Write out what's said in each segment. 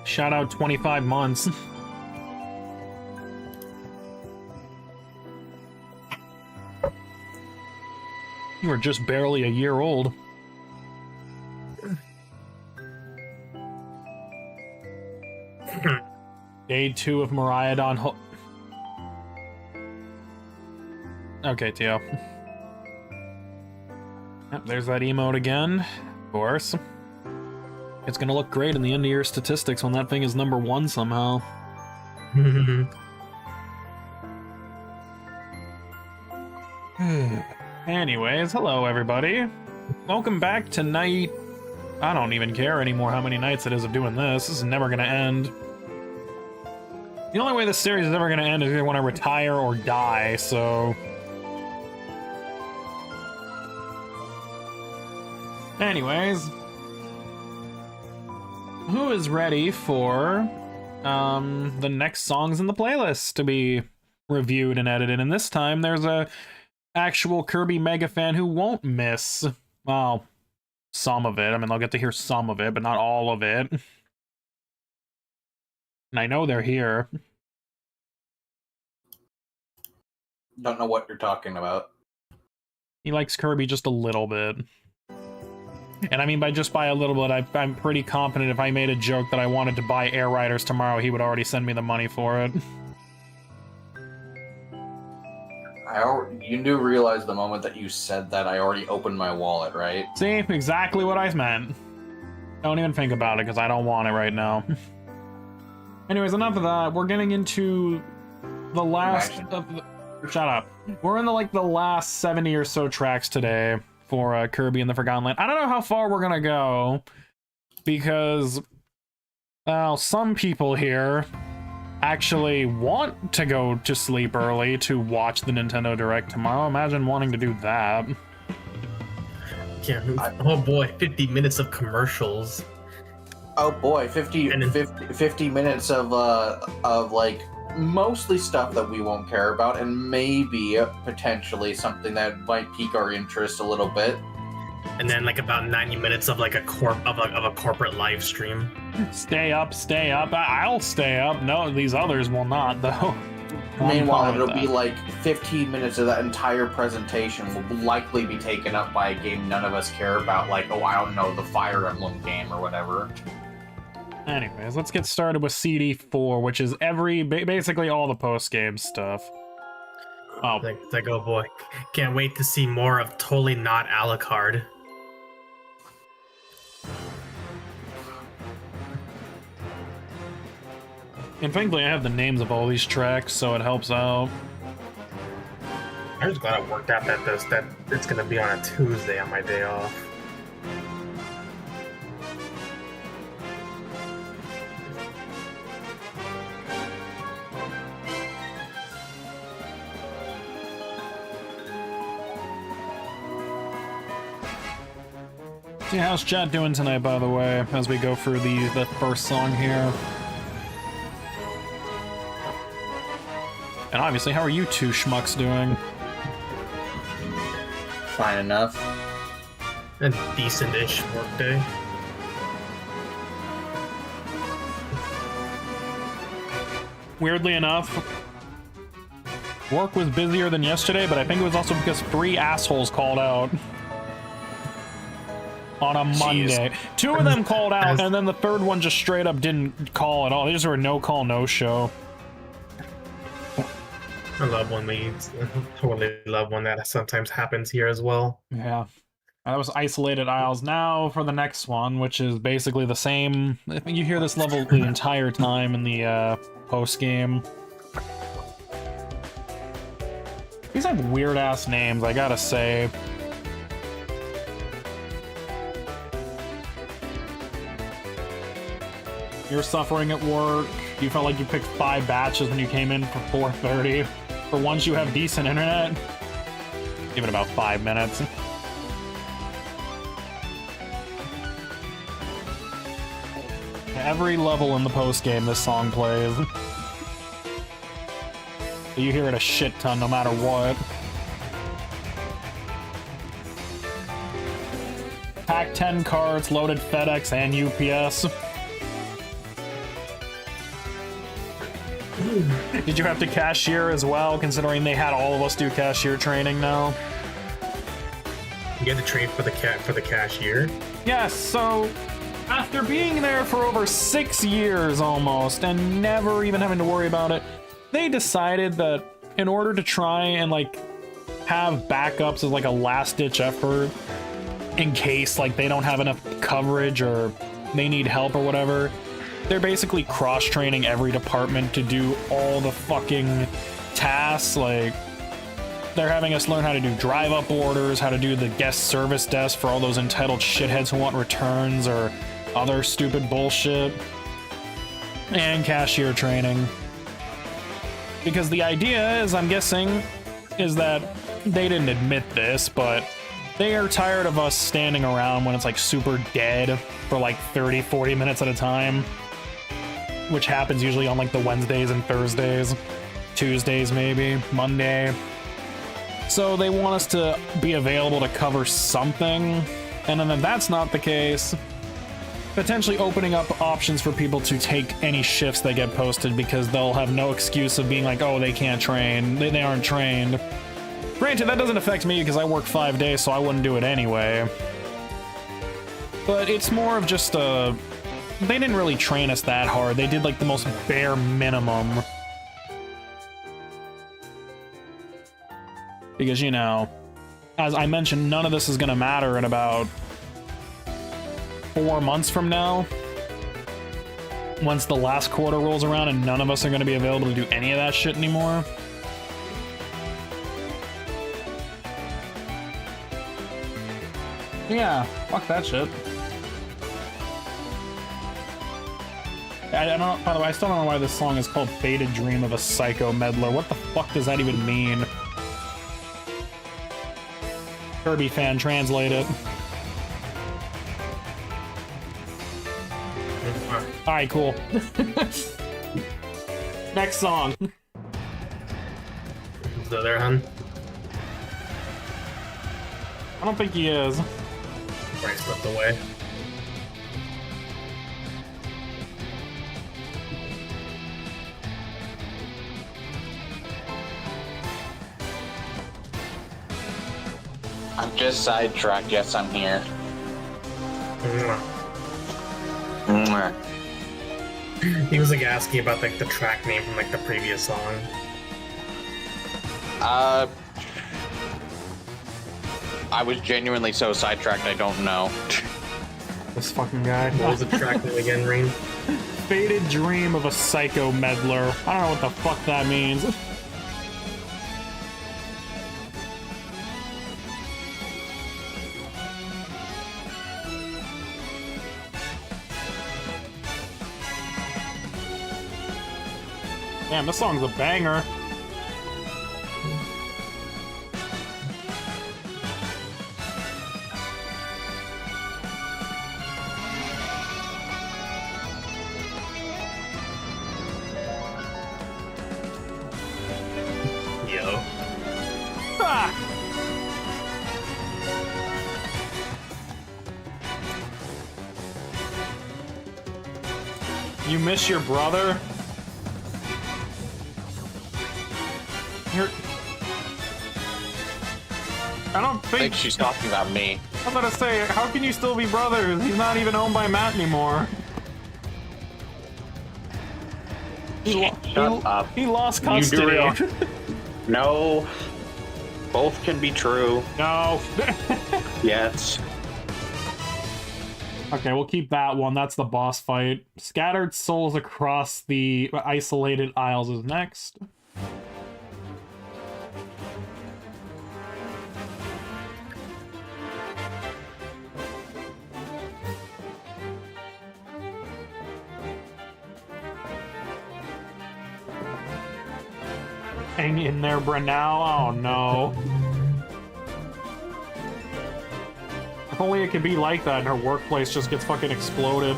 Shout out 25 months. You were just barely a year old. Day 2 of Mariadon. Okay, Tio. Yep, there's that emote again. Of course. It's gonna look great in the end of year statistics when that thing is number 1 somehow. Anyways, hello everybody. Welcome back to night... I don't even care anymore how many nights it is of doing this. This is never gonna end. The only way this series is ever gonna end is either when I retire or die, so... Anyways... Who is ready for the next songs in the playlist to be reviewed and edited? And this time there's a actual Kirby mega fan who won't miss, well, some of it. I mean, they'll get to hear some of it, but not all of it. And I know they're here. Don't know what you're talking about. He likes Kirby just a little bit. And I mean, by a little bit, I'm pretty confident if I made a joke that I wanted to buy Air Riders tomorrow, he would already send me the money for it. You do realize the moment that you said that I already opened my wallet, right? See? Exactly what I meant. Don't even think about it, because I don't want it right now. Anyways, enough of that. We're getting into the last of the... Shut up. We're in the last 70 or so tracks today for Kirby and the Forgotten Land. I don't know how far we're gonna go, because, well, some people here actually want to go to sleep early to watch the Nintendo Direct tomorrow. Imagine wanting to do that. Yeah, oh boy, 50 minutes of commercials. Oh boy, 50 minutes of like mostly stuff that we won't care about, and maybe potentially something that might pique our interest a little bit. And then like about 90 minutes of like a corporate live stream. Stay up. I'll stay up. No, these others will not, though. Meanwhile, it'll be like 15 minutes of that entire presentation will likely be taken up by a game none of us care about, like, oh, I don't know, the Fire Emblem game or whatever. Anyways, let's get started with CD4, which is basically all the post-game stuff. Oh. Like, oh boy, can't wait to see more of Totally Not Alucard. And thankfully I have the names of all these tracks, so it helps out. I'm just glad it worked out that it's gonna be on a Tuesday on my day off. See, how's chat doing tonight, by the way, as we go through the first song here? And obviously, how are you two schmucks doing? Fine enough. A decent-ish workday. Weirdly enough, work was busier than yesterday, but I think it was also because 3 assholes called out. On a Monday. 2 of them called out, and then the 3rd one just straight up didn't call at all. They just were no call, no show. I love when totally love when that sometimes happens here as well. Yeah. That was Isolated Isles. Now for the next one, which is basically the same. I think you hear this level the entire time in the post-game. These have weird-ass names, I gotta say. You're suffering at work. You felt like you picked 5 batches when you came in for 4:30. For once you have decent internet, give it about 5 minutes. Every level in the post-game, this song plays. You hear it a shit ton no matter what. Pack 10 carts, loaded FedEx and UPS. Did you have to cashier as well, considering they had all of us do cashier training now? You had to train for the cashier? Yes, so after being there for over 6 years almost and never even having to worry about it, they decided that in order to try and like have backups as like a last-ditch effort in case like they don't have enough coverage or they need help or whatever, they're basically cross-training every department to do all the fucking tasks. Like, they're having us learn how to do drive-up orders, how to do the guest service desk for all those entitled shitheads who want returns or other stupid bullshit, and cashier training. Because the idea is, I'm guessing, is that they didn't admit this, but they are tired of us standing around when it's like super dead for like 30-40 minutes at a time, which happens usually on like the Wednesdays and Thursdays, Tuesdays maybe, Monday. So they want us to be available to cover something, and then if that's not the case, potentially opening up options for people to take any shifts that get posted, because they'll have no excuse of being like, oh, they can't train, they aren't trained. Granted, that doesn't affect me because I work 5 days, so I wouldn't do it anyway. But it's more of just a... They didn't really train us that hard. They did like the most bare minimum. Because, you know, as I mentioned, none of this is going to matter in about 4 months from now. Once the last quarter rolls around and none of us are going to be available to do any of that shit anymore. Yeah, fuck that shit. I don't know, by the way, I still don't know why this song is called Faded Dream of a Psycho Meddler. What the fuck does that even mean? Kirby fan, translate it. Alright, cool. Next song. So there, hun? I don't think he is. Right, slipped away. I'm just sidetracked. Yes, I'm here. Mwah. He was like asking about like the track name from like the previous song. I was genuinely so sidetracked, I don't know. This fucking guy. What was the track name again, Rain? Faded Dream of a Psycho Meddler. I don't know what the fuck that means. Damn, this song's a banger. Yo. Ah! You miss your brother? I don't I think think she's talking about me. I'm gonna say, how can you still be brothers? He's not even owned by Matt anymore. Shut up. He lost You custody. do realize- No. Both can be true. No. Yes. Okay, we'll keep that one. That's the boss fight. Scattered Souls Across the Isolated Isles is next. Hang in there, Brunel. Oh no. If only it could be like that and her workplace just gets fucking exploded.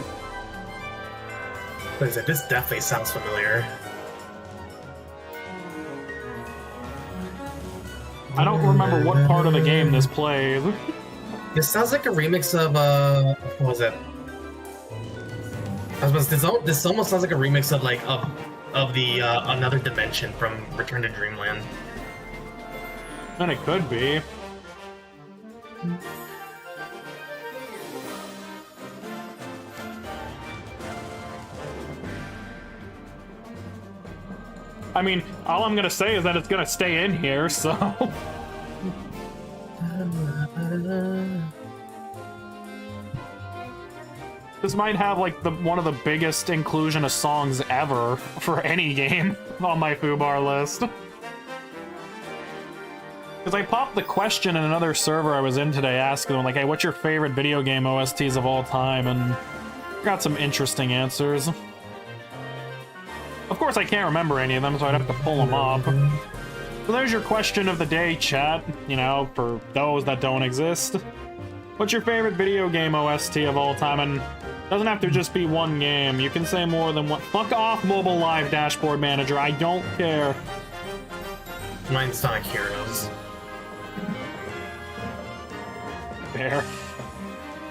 Like I said, this definitely sounds familiar. I don't remember what part of the game this plays. This sounds like a remix of what was it? I was supposed to, this almost sounds like a remix of like of the another dimension from Return to Dreamland. And it could be. I mean, all I'm gonna say is that it's gonna stay in here, so. This might have like one of the biggest inclusion of songs ever for any game on my Foobar list. Because I popped the question in another server I was in today, asking them like, "Hey, what's your favorite video game OSTs of all time?" And got some interesting answers. Of course, I can't remember any of them, so I'd have to pull them up. So there's your question of the day, chat. You know, for those that don't exist. What's your favorite video game OST of all time? And doesn't have to just be one game. You can say more than one. Fuck off, Mobile Live Dashboard Manager. I don't care. Mine's Sonic Heroes. Fair.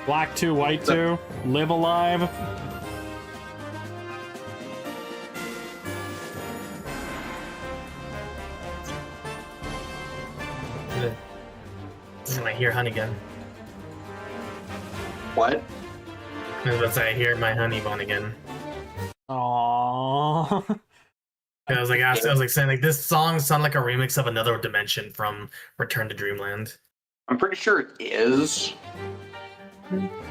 Black 2, White 2. Live Alive. I hear honey gun. What? I hear my honey bun again. Aww. I was like saying like this song sounded like a remix of Another Dimension from Return to Dreamland. I'm pretty sure it is.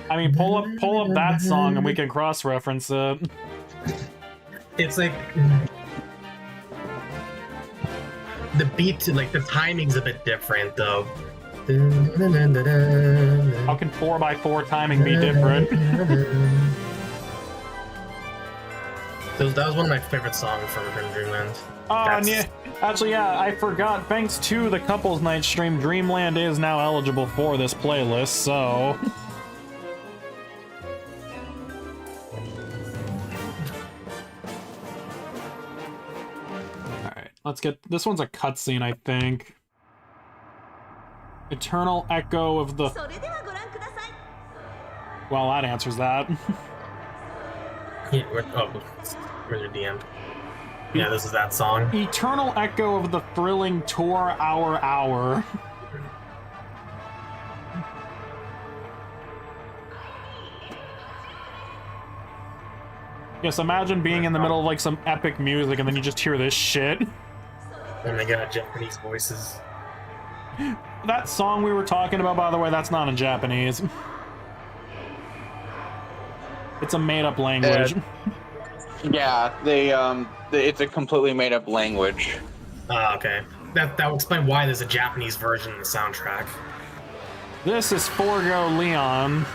I mean, pull up that song and we can cross-reference it. It's like the beat, like the timing's a bit different though. How can 4x4 timing be different? That was one of my favorite songs from Return to Dreamland. Yeah. Actually, yeah, I forgot. Thanks to the Couples Night stream, Dreamland is now eligible for this playlist, so... Alright, let's get... This one's a cutscene, I think. Eternal Echo of the... Well, that answers that. Yeah, where's your DM? Yeah, this is that song. Eternal Echo of the Thrilling Tour Hour. Yes, imagine being in the middle of like some epic music and then you just hear this shit. And they got Japanese voices. That song we were talking about, by the way, that's not in Japanese. It's a made-up language. Yeah, it's a completely made-up language. Okay. That will explain why there's a Japanese version in the soundtrack. This is Forgo Leon.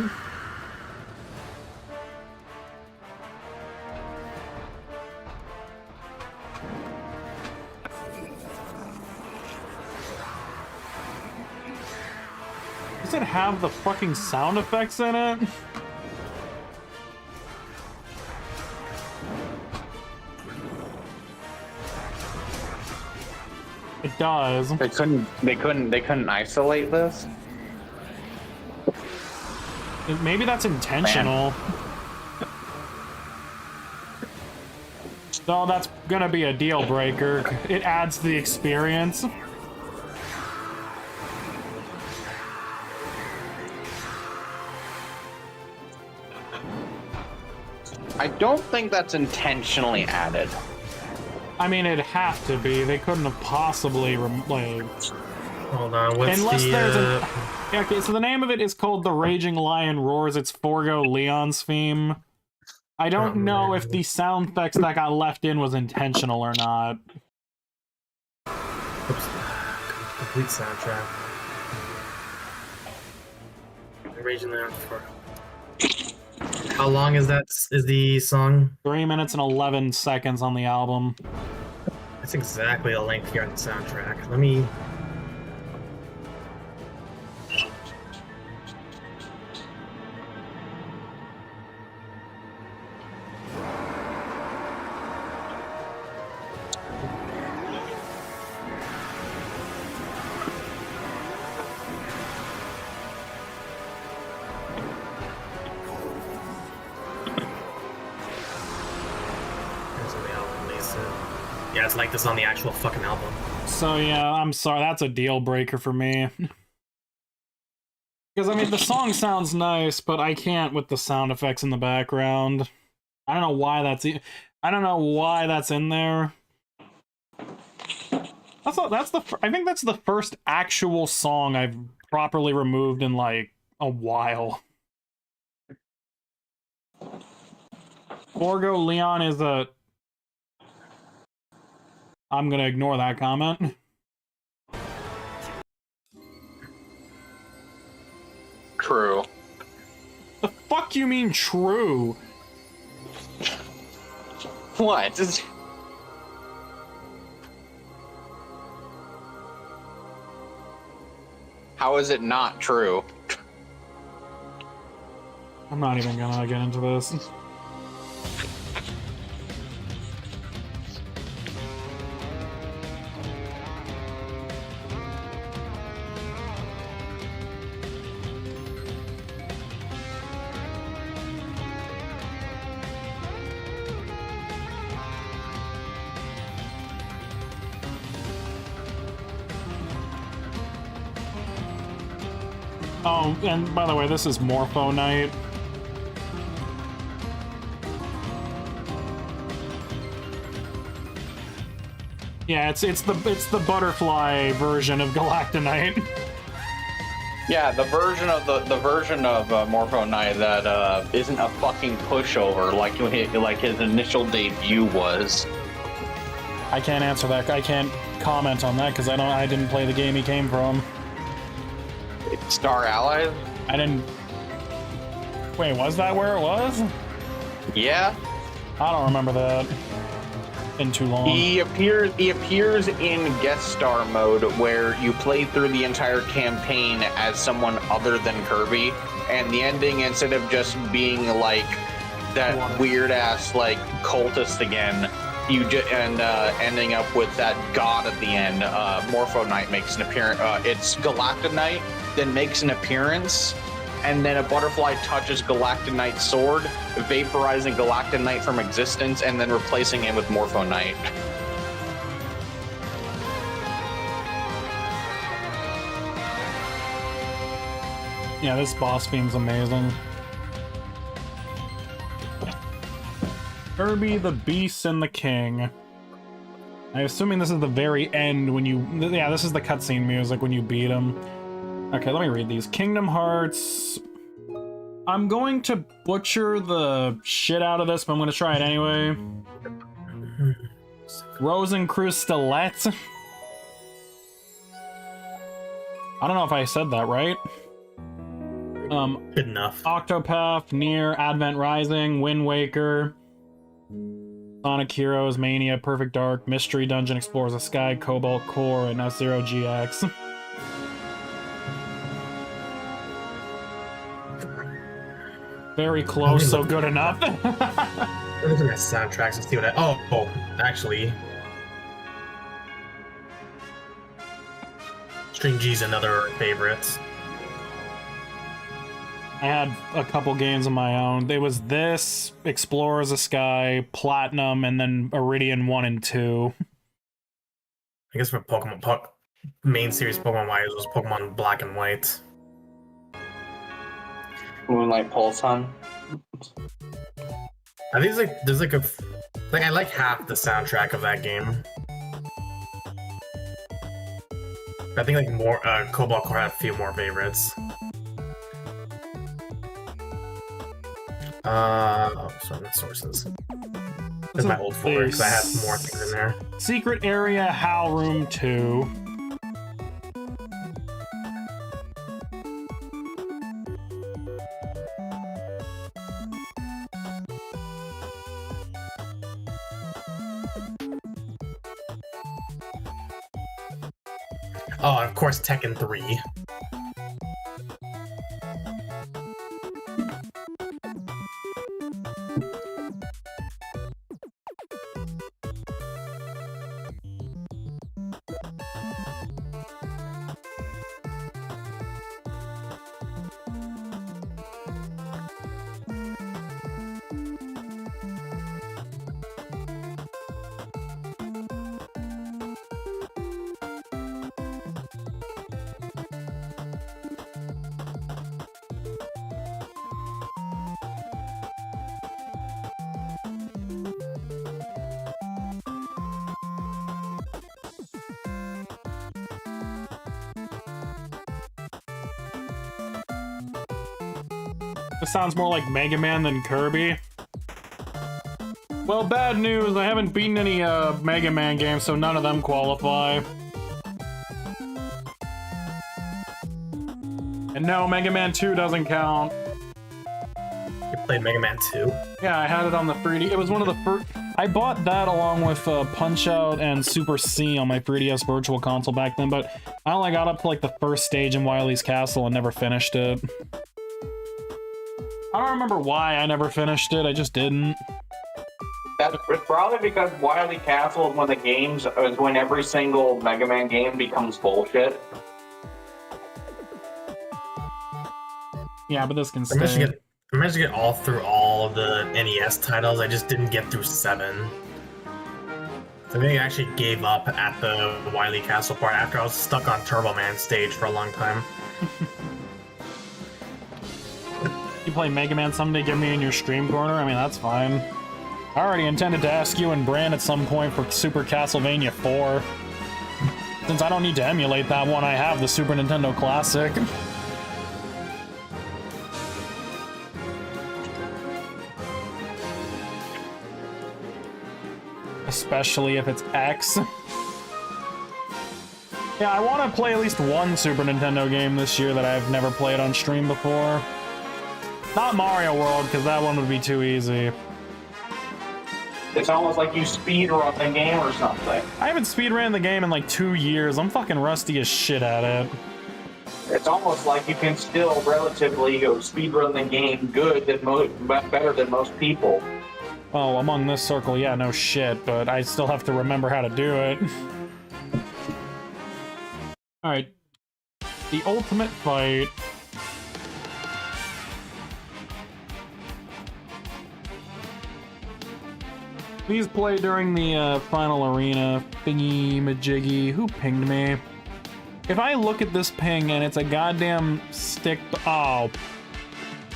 Does it have the fucking sound effects in it? It does. They couldn't isolate this? Maybe that's intentional. No, that's gonna be a deal breaker. It adds to the experience. I don't think that's intentionally added. I mean, it'd have to be. They couldn't have possibly like. Hold on, what's unless the, there's a... Yeah, okay, so the name of it is called The Raging Lion Roars. It's Forgo Leon's theme. I don't know if the sound effects that got left in was intentional or not. Oops. Complete soundtrack. The Raging Lion for. How long is the song? 3 minutes and 11 seconds on the album. That's exactly the length here on the soundtrack. Let me... nice. Yeah, it's like this on the actual fucking album. So yeah, I'm sorry, that's a deal breaker for me. Because I mean, the song sounds nice, but I can't with the sound effects in the background. I don't know why that's I don't know why that's in there. I think that's the first actual song I've properly removed in like a while. Borgo Leon is a... I'm gonna ignore that comment. True. The fuck you mean true? What? How is it not true? I'm not even gonna get into this. Oh, and by the way, this is Morpho Night. Yeah, it's the butterfly version of Galactonite. Yeah, the version of Morpho Knight that isn't a fucking pushover like his initial debut was. I can't answer that. I can't comment on that because I didn't play the game he came from. Star Allies? I didn't. Wait, was that where it was? Yeah. I don't remember that. Been too long. He appears in guest star mode where you play through the entire campaign as someone other than Kirby, and the ending, instead of just being like that weird ass like cultist again, ending up with that god at the end. Morpho Knight makes an appearance. It's Galactonite, then makes an appearance, and then a butterfly touches Galactonite's sword, vaporizing Galactonite from existence, and then replacing him with Morpho Knight. Yeah, this boss theme's amazing. Kirby, the Beast, and the King. I'm assuming this is the very end when you... Yeah, this is the cutscene music when you beat him. Okay, let me read these. Kingdom Hearts... I'm going to butcher the shit out of this, but I'm going to try it anyway. Rosencrustalette. I don't know if I said that right. Good enough. Octopath, Nier, Advent Rising, Wind Waker, Sonic Heroes, Mania, Perfect Dark, Mystery Dungeon Explorers of Sky, Cobalt Core, and F-Zero GX. Very close, so good enough. Look at my soundtracks and see what actually. String G's another favorite. I had a couple games of my own. There was this, Explorers of Sky, Platinum, and then Iridian 1 and 2. I guess for Pokemon, main series Pokemon-wise was Pokemon Black and White. Moonlight Pulse Hunt. I think there's I like half the soundtrack of that game. I think more Cobalt Core had a few more favorites. Sorry, sources. This is my old folder because I have more things in there. Secret Area, HAL Room 2. Oh, and of course, Tekken 3. This sounds more like Mega Man than Kirby. Well, bad news. I haven't beaten any Mega Man games, so none of them qualify. And no, Mega Man 2 doesn't count. You played Mega Man 2? Yeah, I had it on the 3D. It was one of the first... I bought that along with Punch-Out and Super C on my 3DS Virtual Console back then, but I only got up to like the first stage in Wily's Castle and never finished it. I don't remember why I never finished it, I just didn't. That's probably because Wily Castle is one of the games is when every single Mega Man game becomes bullshit. Yeah, but this can I managed stay. to get all through all of the NES titles, I just didn't get through 7. So I think I actually gave up at the Wily Castle part after I was stuck on Turbo Man stage for a long time. You play Mega Man someday, get me in your stream corner? I mean, that's fine. I already intended to ask you and Bran at some point for Super Castlevania 4. Since I don't need to emulate that one, I have the Super Nintendo Classic. Especially if it's X. Yeah, I want to play at least one Super Nintendo game this year that I've never played on stream before. Not Mario World, because that one would be too easy. It's almost like you speedrun the game or something. I haven't speedran the game in like 2 years. I'm fucking rusty as shit at it. It's almost like you can still relatively speedrun the game good better than most people. Well, among this circle, yeah, no shit, but I still have to remember how to do it. Alright. The ultimate fight. Please play during the final arena thingy-majiggy. Who pinged me? If I look at this ping and it's a goddamn stick... Oh.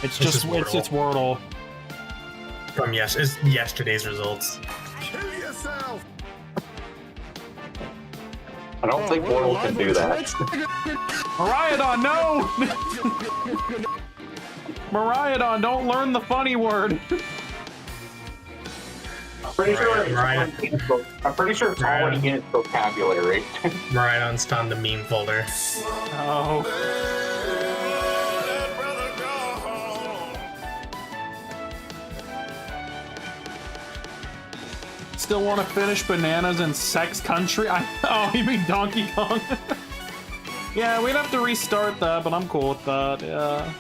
It's just Wordle. It's Wordle. From yesterday's results. Kill yourself! I don't think Wordle can do that. Mariadon, no! Mariadon, don't learn the funny word. I'm pretty sure it's already in its vocabulary. Maridon's found the meme folder. Oh. Still want to finish Bananas in Sex Country? Oh, you mean Donkey Kong? Yeah, we'd have to restart that, but I'm cool with that, yeah.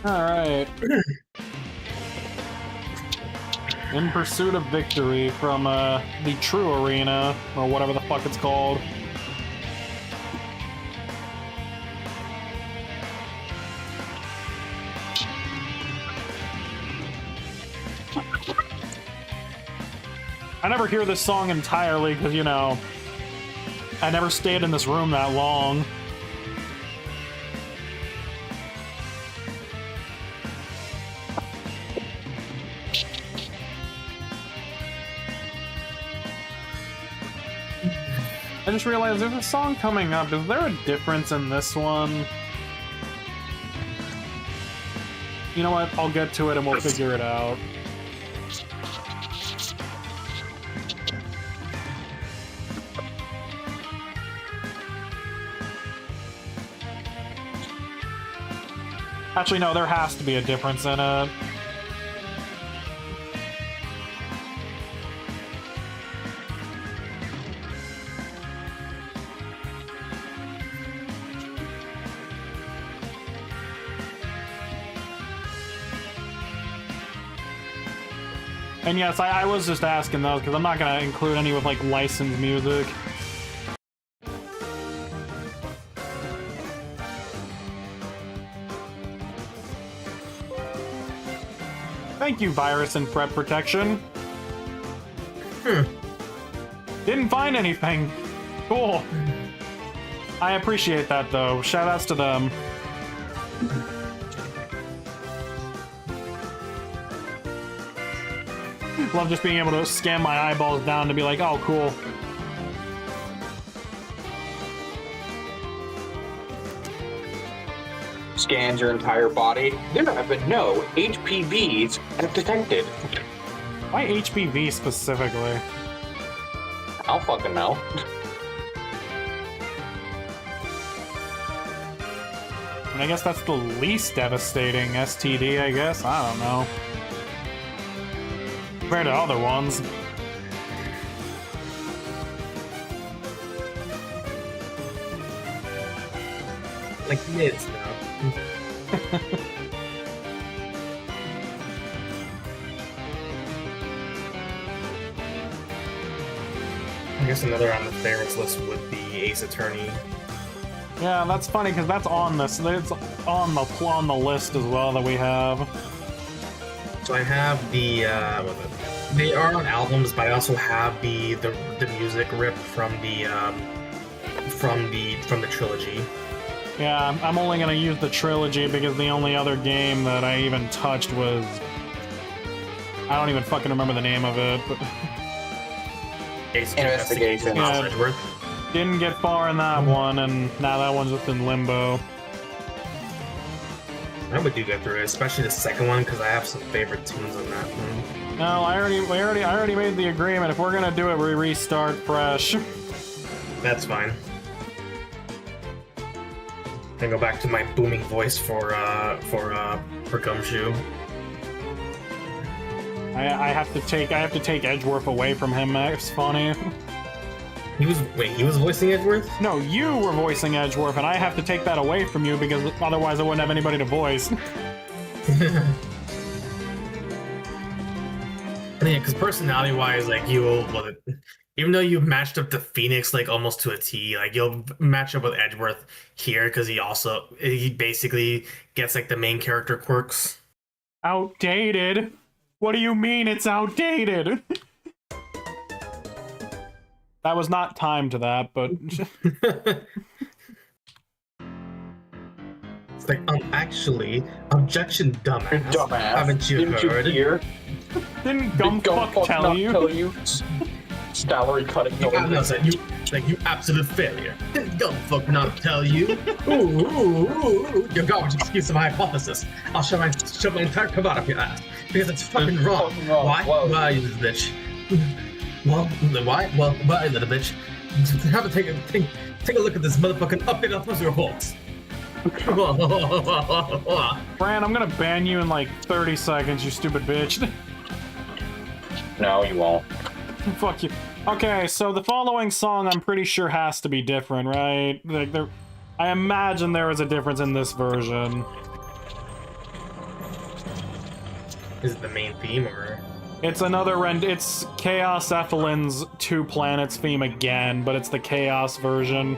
Alright. In Pursuit of Victory from the True Arena, or whatever the fuck it's called. I never hear this song entirely because, you know, I never stayed in this room that long. I just realized there's a song coming up. Is there a difference in this one? You know what? I'll get to it and we'll figure it out. Actually, no, there has to be a difference in it. And yes, I was just asking those because I'm not going to include any with like licensed music. Thank you, Virus and Threat Protection. Didn't find anything. Cool. I appreciate that though. Shoutouts to them. Love just being able to scan my eyeballs down to be like, oh, cool. Scans your entire body. There have been no HPVs detected. Why HPV specifically? I don't fucking know. And I guess that's the least devastating STD, I guess. I don't know. Compared to other ones. Like mids now. I guess another on the favorites list would be Ace Attorney. Yeah, that's funny because that's on this. It's on the list as well that we have. So I have the they are on albums, but I also have the music ripped from the trilogy. Yeah, I'm only gonna use the trilogy because the only other game that I even touched was I don't even fucking remember the name of it. But Investigation. Yeah, didn't get far in that one, and now that one's just in limbo. I would do get through it, especially the second one, because I have some favorite tunes on that one. No, I already made the agreement. If we're gonna do it, we restart fresh. That's fine. Then go back to my booming voice for Gumshoe. I have to take Edgeworth away from him. It's funny. He was voicing Edgeworth? No, you were voicing Edgeworth, and I have to take that away from you because otherwise I wouldn't have anybody to voice. Yeah, because personality-wise, like even though you matched up to Phoenix like almost to a T, like you'll match up with Edgeworth here because he basically gets like the main character quirks. Outdated? What do you mean it's outdated? That was not timed to that, but... It's like, actually, objection, dumbass. Haven't you heard? Didn't Gumfuck tell you? Salary cutting. You absolute failure. Didn't Gumfuck not tell you? Ooh, your garbage excuse of my hypothesis. I'll shove my entire cravat up your ass because it's fucking wrong. Why? Whoa. Why, you little bitch? Well, why? Well, why, little bitch? Have a take a look at this motherfucking updated pussy reports. Fran, I'm gonna ban you in like 30 seconds, you stupid bitch. No, you won't. Fuck you. Okay, so the following song I'm pretty sure has to be different, right? Like I imagine there is a difference in this version. Is it the main theme or? It's it's Chaos Ethelin's Two Planets theme again, but it's the Chaos version.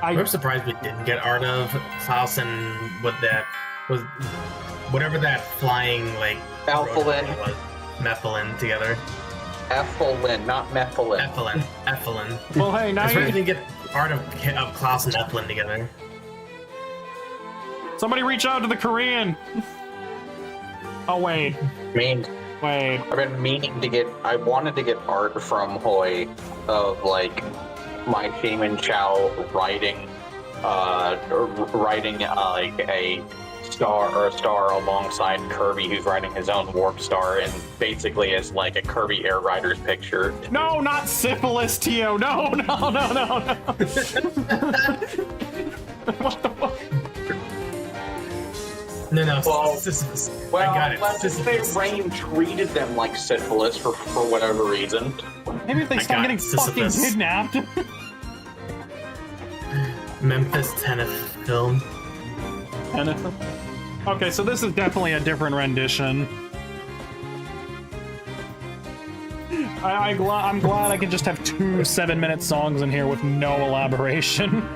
I'm surprised we didn't get Art of Faust and whatever that flying like Alphalin was, Methalin together. Ethelyn, not Methalin. Ethelin. Well, hey, now I swear we didn't get Art of Klaus and Ethelin together. Somebody reach out to the Korean. Oh wait. Wait. I've been meaning to get. I wanted to get art from Hoi of like my Shaman Chow writing like a star alongside Kirby, who's writing his own Warp Star, and basically is like a Kirby Air Riders picture. No, not syphilis, Tio. No. What the fuck? No, Well, Sisyphus. Well, I got it. let's just say Rain treated them like syphilis for whatever reason. Maybe if they stop getting fucking Sisyphus. kidnapped. Memphis Tennis film. Okay, so this is definitely a different rendition. I'm glad I can just have 2 7-minute songs in here with no elaboration.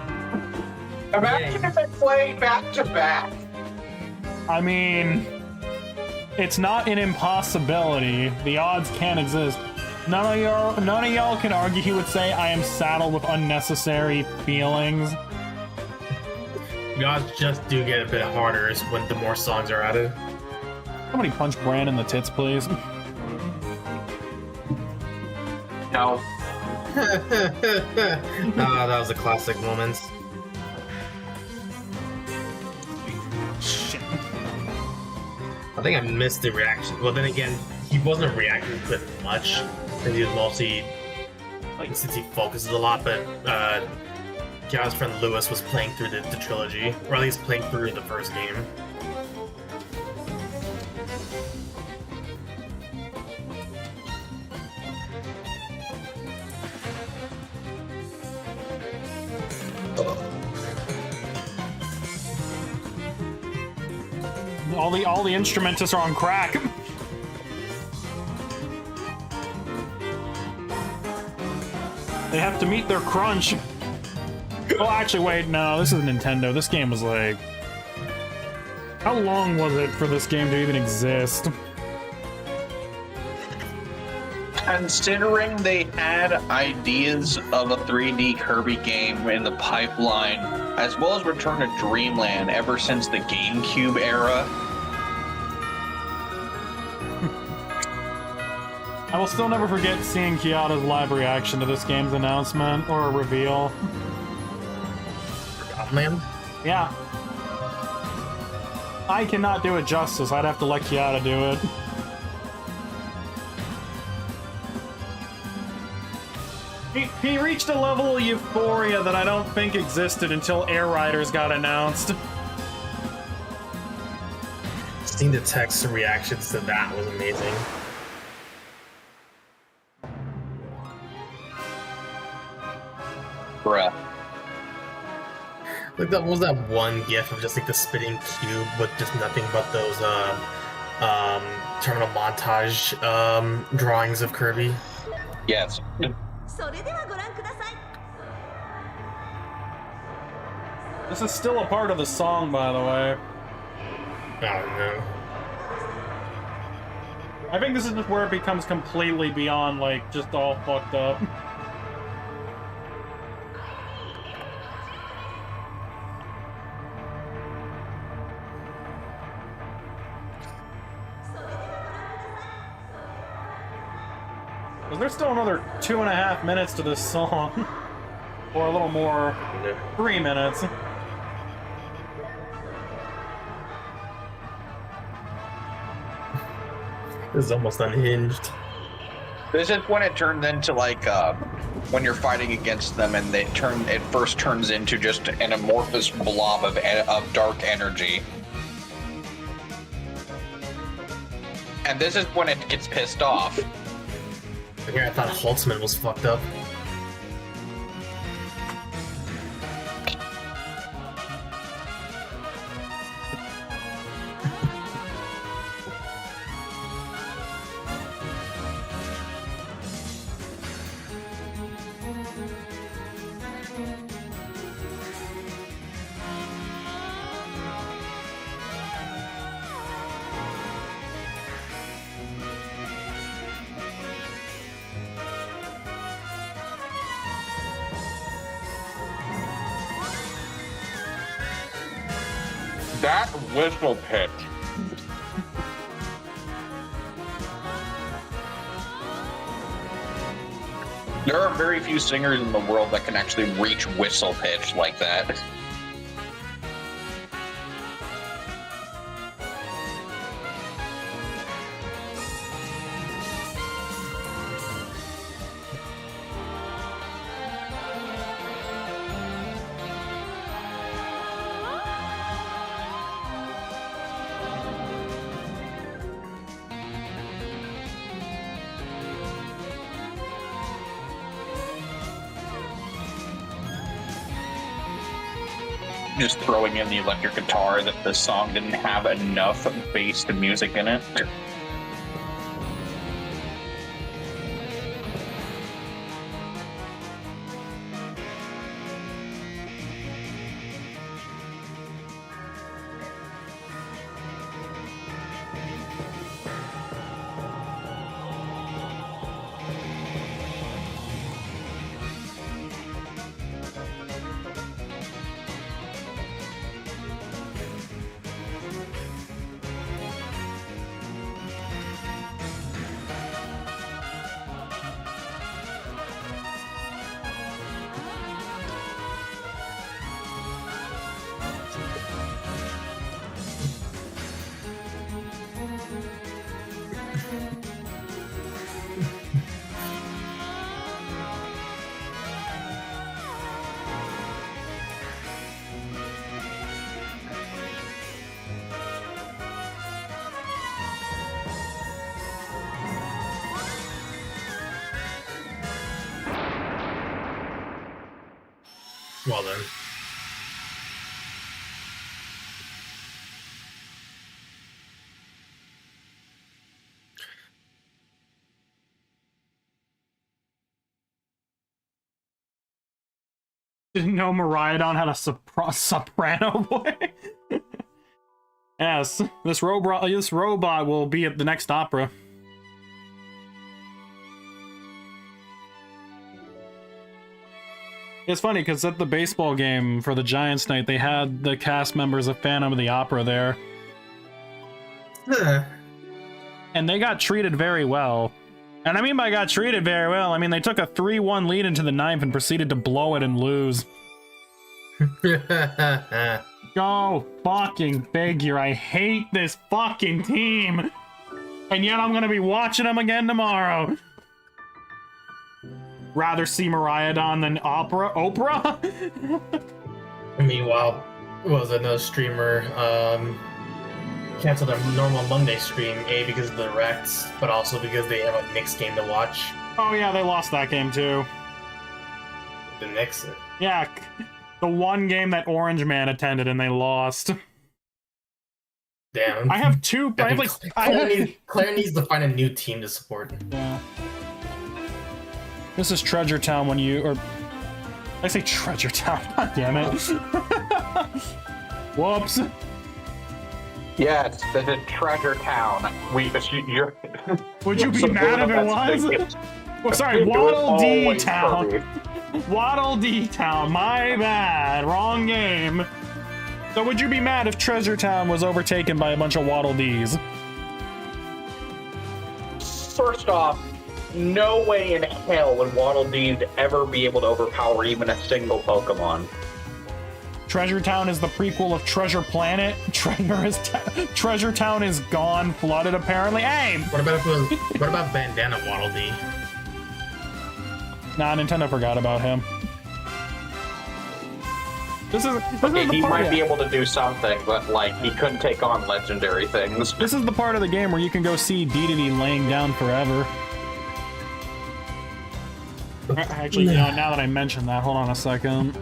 Imagine if it played back to back. I mean, it's not an impossibility. The odds can exist. None of y'all can argue. He would say I am saddled with unnecessary feelings. gods just do get a bit harder when the more songs are added. Somebody punch Bran in the tits, please. No. That was a classic moment. Shit. I think I missed the reaction. Well, then again, he wasn't reacting to it much, because he was mostly, like, since he focuses a lot, but Kiara's friend Lewis was playing through the trilogy, or at least playing through the first game. All the instrumentists are on crack. They have to meet their crunch. Well, actually, wait, no, this is Nintendo. This game was like... How long was it for this game to even exist? Considering they had ideas of a 3D Kirby game in the pipeline, as well as Return to Dreamland ever since the GameCube era, I will still never forget seeing Kiata's live reaction to this game's announcement or reveal. Forgotten Land? Yeah. I cannot do it justice. I'd have to let Kiata do it. He reached a level of euphoria that I don't think existed until Air Riders got announced. Seeing the text reactions to that was amazing. bruh. Like that was that one gif of just like the spitting cube with just nothing but those terminal montage drawings of Kirby. Yes. This is still a part of the song, by the way. I don't know. I think this is just where it becomes completely beyond, like, just all fucked up. There's still another 2.5 minutes to this song. Or a little more. 3 minutes. This is almost unhinged. This is when it turns into like when you're fighting against them, and it first turns into just an amorphous blob of dark energy. And this is when it gets pissed off. Here, I thought Holtzman was fucked up. That whistle pitch. There are very few singers in the world that can actually reach whistle pitch like that. Just throwing in the electric guitar that the song didn't have enough bass to music in it. Well then. Didn't know Miraidon had a soprano voice. Yes, this robot will be at the next opera. It's funny because at the baseball game for the Giants night, they had the cast members of Phantom of the Opera there. And they got treated very well. And I mean by got treated very well, I mean they took a 3-1 lead into the ninth and proceeded to blow it and lose. Go fucking figure, I hate this fucking team. And yet I'm gonna be watching them again tomorrow. Rather see Miraidon than Oprah? Meanwhile, what was another streamer canceled their normal Monday stream, A, because of the wrecks, but also because they have a Knicks game to watch. Oh yeah, they lost that game too. The Knicks? Yeah, the one game that Orange Man attended and they lost. Damn. I have two. I have like. Claire needs to find a new team to support. Yeah. This is Treasure Town when you I say Treasure Town. God damn it. Whoops. Yes, this is Treasure Town. You're. Would you be mad if it was? Well, sorry, Waddle Dee Town. Waddle Dee Town. My bad. Wrong game. So would you be mad if Treasure Town was overtaken by a bunch of Waddle Dees? First off, no way in hell would Waddle Dees ever be able to overpower even a single Pokemon. Treasure Town is the prequel of Treasure Planet. Treasure Town is gone, flooded apparently. Hey! What about Bandana Waddle Dee? Nah, Nintendo forgot about him. He might be able to do something, but like he couldn't take on legendary things. This is the part of the game where you can go see Dedede laying down forever. Actually, you know, now that I mentioned that, hold on a second.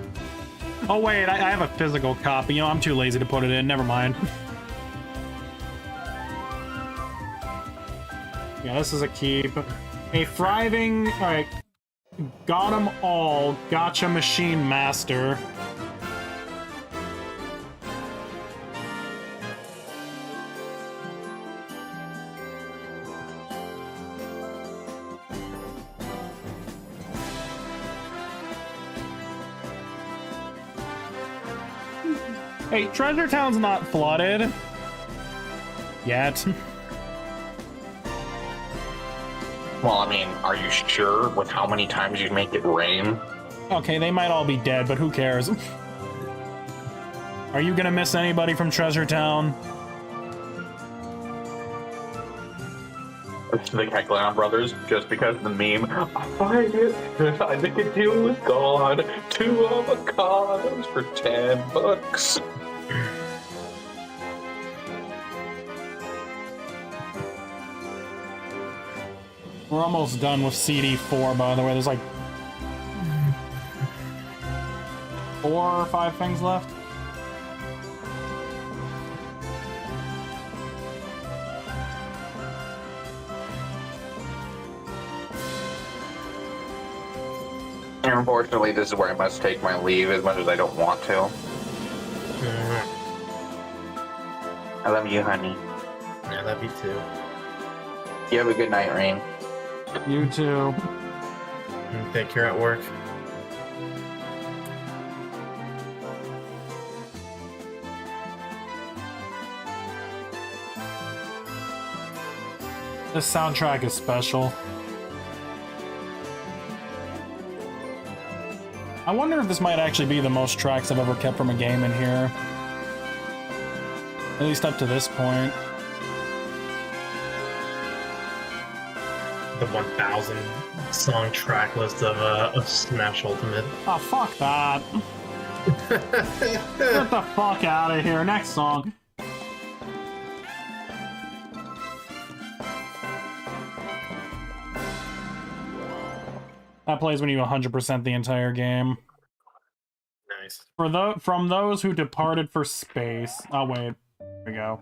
Oh wait, I have a physical copy. You know, I'm too lazy to put it in. Never mind. Yeah, this is a keep. A thriving, alright. Got 'em all. Gotcha Machine Master. Hey, Treasure Town's not flooded. Yet. Well, I mean, are you sure with how many times you make it rain? Okay, they might all be dead, but who cares? Are you gonna miss anybody from Treasure Town? It's the Heckler Brothers, just because of the meme. I find it, I think a deal with God. 2 avocados for $10. We're almost done with CD4, by the way. There's like 4 or 5 things left. Unfortunately, this is where I must take my leave as much as I don't want to. I love you, honey. I love you too. You have a good night, Rain. You too. Take care at work. This soundtrack is special. I wonder if this might actually be the most tracks I've ever kept from a game in here. At least up to this point. the 1,000 song track list of Smash Ultimate. Oh, fuck that. Get the fuck out of here. Next song. That plays when you 100% the entire game. Nice. From those who departed for space. Oh, wait. There we go.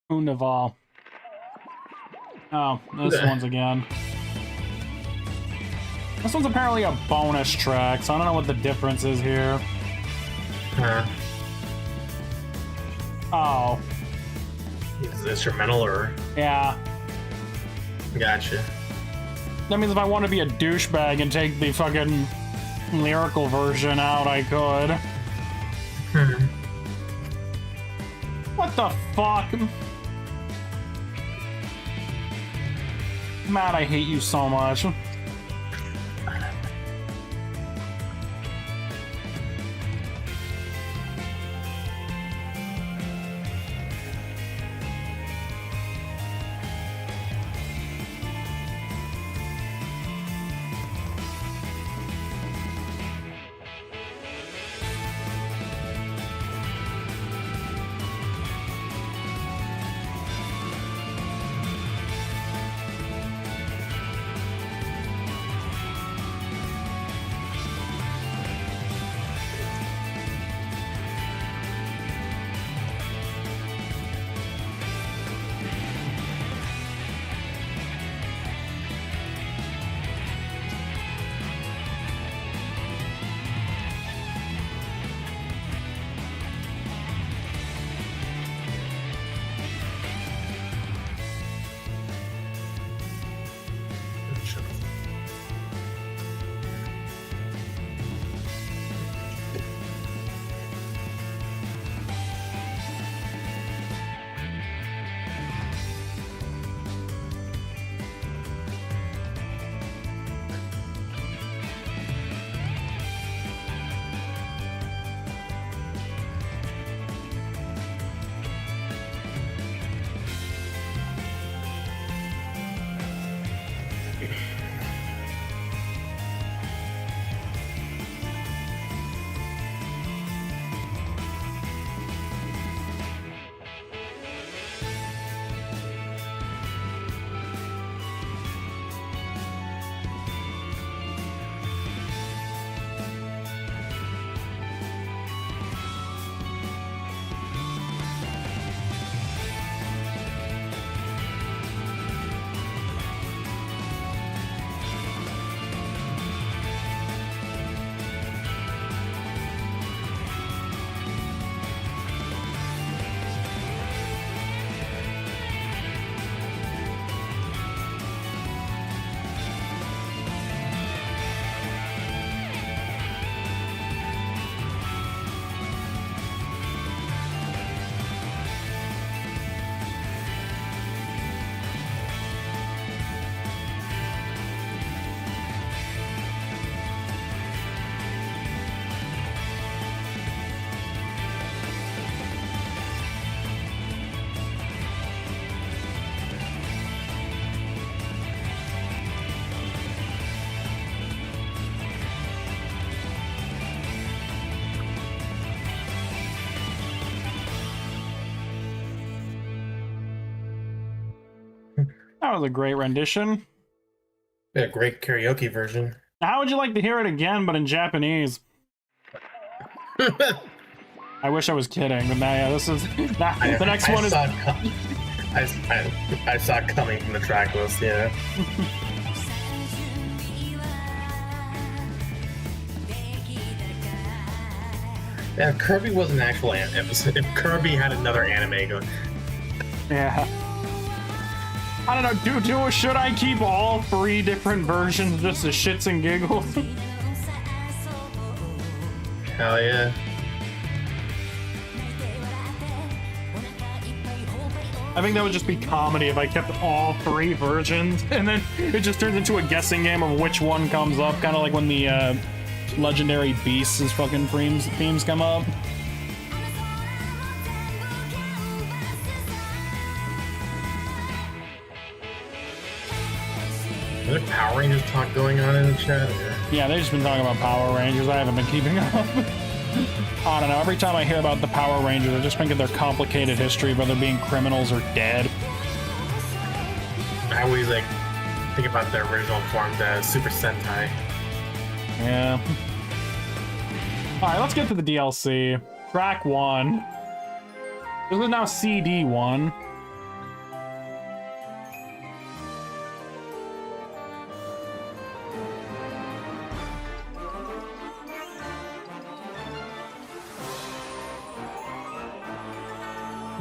Undaval. Oh, this one's again. This one's apparently a bonus track, so I don't know what the difference is here. Huh. Oh. Is it instrumental or? Yeah. Gotcha. That means if I want to be a douchebag and take the fucking lyrical version out, I could. What the fuck? Matt, I hate you so much. That was a great rendition. Yeah, great karaoke version. How would you like to hear it again, but in Japanese? I wish I was kidding, but now, yeah, this is... the next one is... I saw it coming from the track list, yeah. Yeah, Kirby was an actual anime. If Kirby had another anime going... Yeah. I don't know, should I keep all 3 different versions just as shits and giggles? Hell yeah. I think that would just be comedy if I kept all 3 versions, and then it just turns into a guessing game of which one comes up, kind of like when the Legendary Beasts' fucking themes come up. Is there Power Rangers talk going on in the chat? Yeah, they've just been talking about Power Rangers. I haven't been keeping up. I don't know. Every time I hear about the Power Rangers, I just think of their complicated history, whether being criminals or dead. I always like think about their original form, the Super Sentai. Yeah. All right, let's get to the DLC. Track 1. This is now CD 1.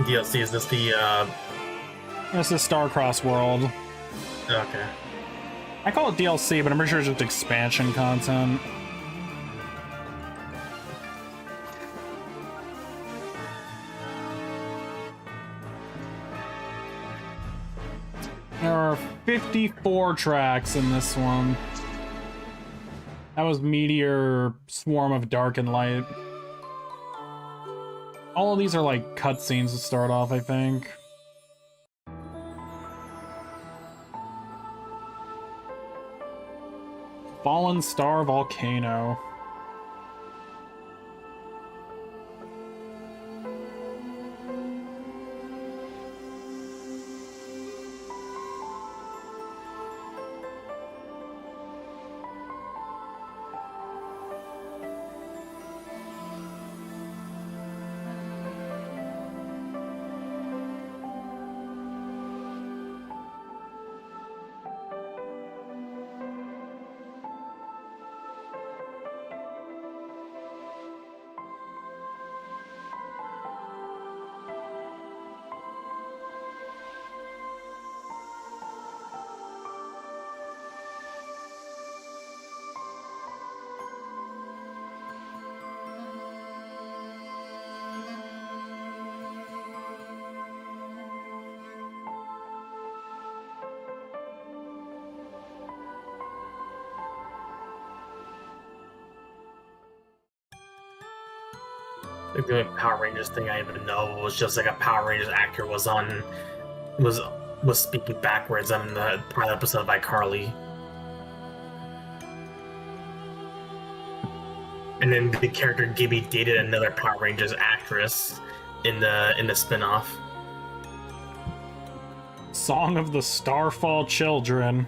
DLC, is this the This is Starcross World. okay. I call it DLC, but I'm pretty sure it's just expansion content. There are 54 tracks in this one. That was Meteor, Swarm of Dark and Light. All of these are like cutscenes to start off, I think. Fallen Star Volcano. Like the only Power Rangers thing I even know was just like a Power Rangers actor was speaking backwards on the pilot episode of iCarly. And then the character Gibby dated another Power Rangers actress in the spin-off. Song of the Starfall Children.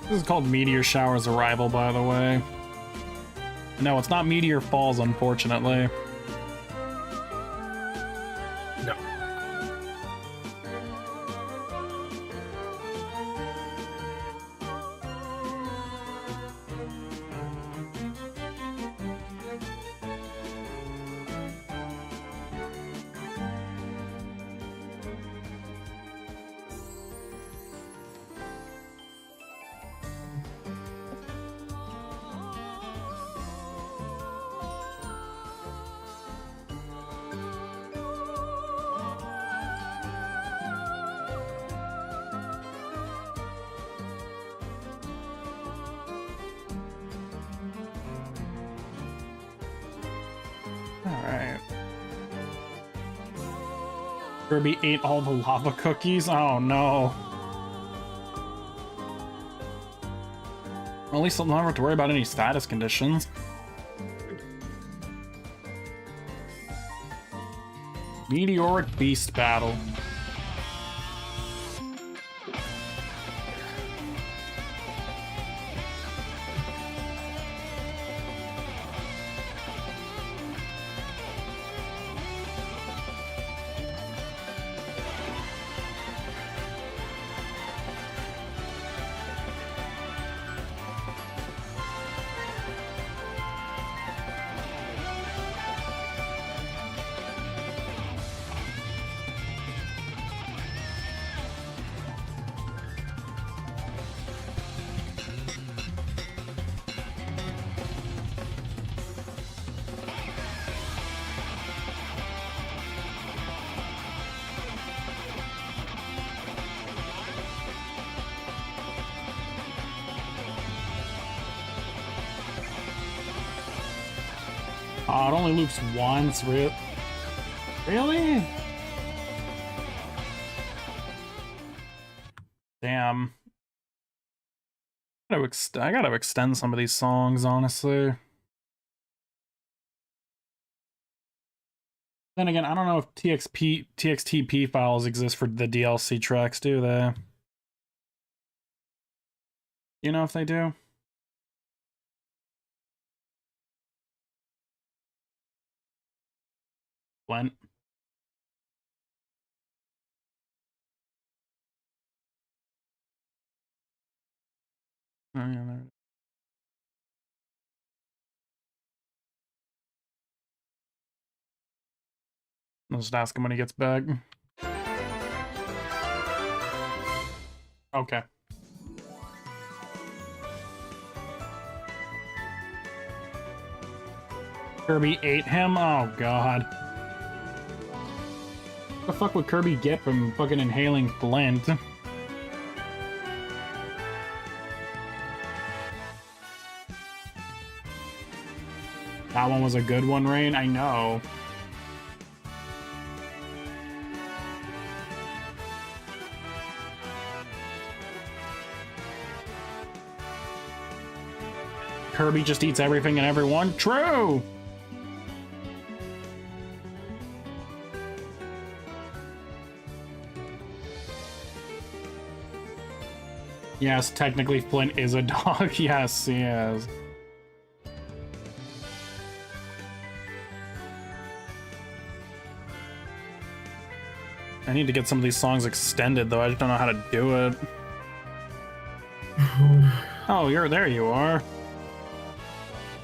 This is called Meteor Shower's Arrival, by the way. No, it's not Meteor Falls, unfortunately. No. Alright. Kirby ate all the lava cookies? Oh no. Well, at least I'll never have to worry about any status conditions. Meteoric Beast Battle. Oh, it only loops once, really? Damn. I gotta extend some of these songs, honestly. Then again, I don't know if TXTP files exist for the DLC tracks, do they? You know if they do? Went. Oh, yeah, there. I'll just ask him when he gets back. Okay. Kirby ate him? Oh, God. What the fuck would Kirby get from fucking inhaling Flint? That one was a good one, Rain? I know. Kirby just eats everything and everyone? True! Yes, technically Flint is a dog. Yes, he is. I need to get some of these songs extended, though. I just don't know how to do it. Oh, there you are.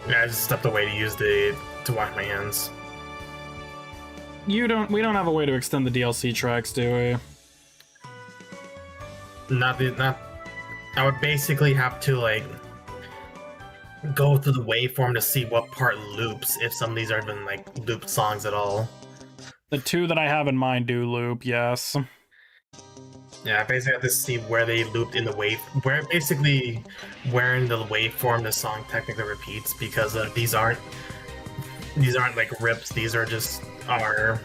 Yeah, I just stepped away to wash my hands. We don't have a way to extend the DLC tracks, do we? I would basically have to, like, go through the waveform to see what part loops, if some of these are even, like, looped songs at all. The two that I have in mind do loop, yes. Yeah, I basically have to see where they looped in the where in the waveform the song technically repeats, because these aren't like rips, these are just I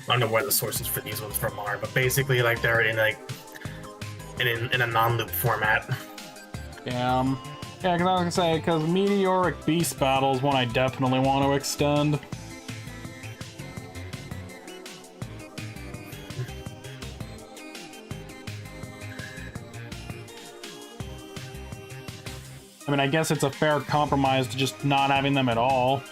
don't know where the sources for these ones from are, but basically like they're in a non-loop format. Yeah, because I was gonna say, because Meteoric Beast Battle is one I definitely want to extend. I mean, I guess it's a fair compromise to just not having them at all.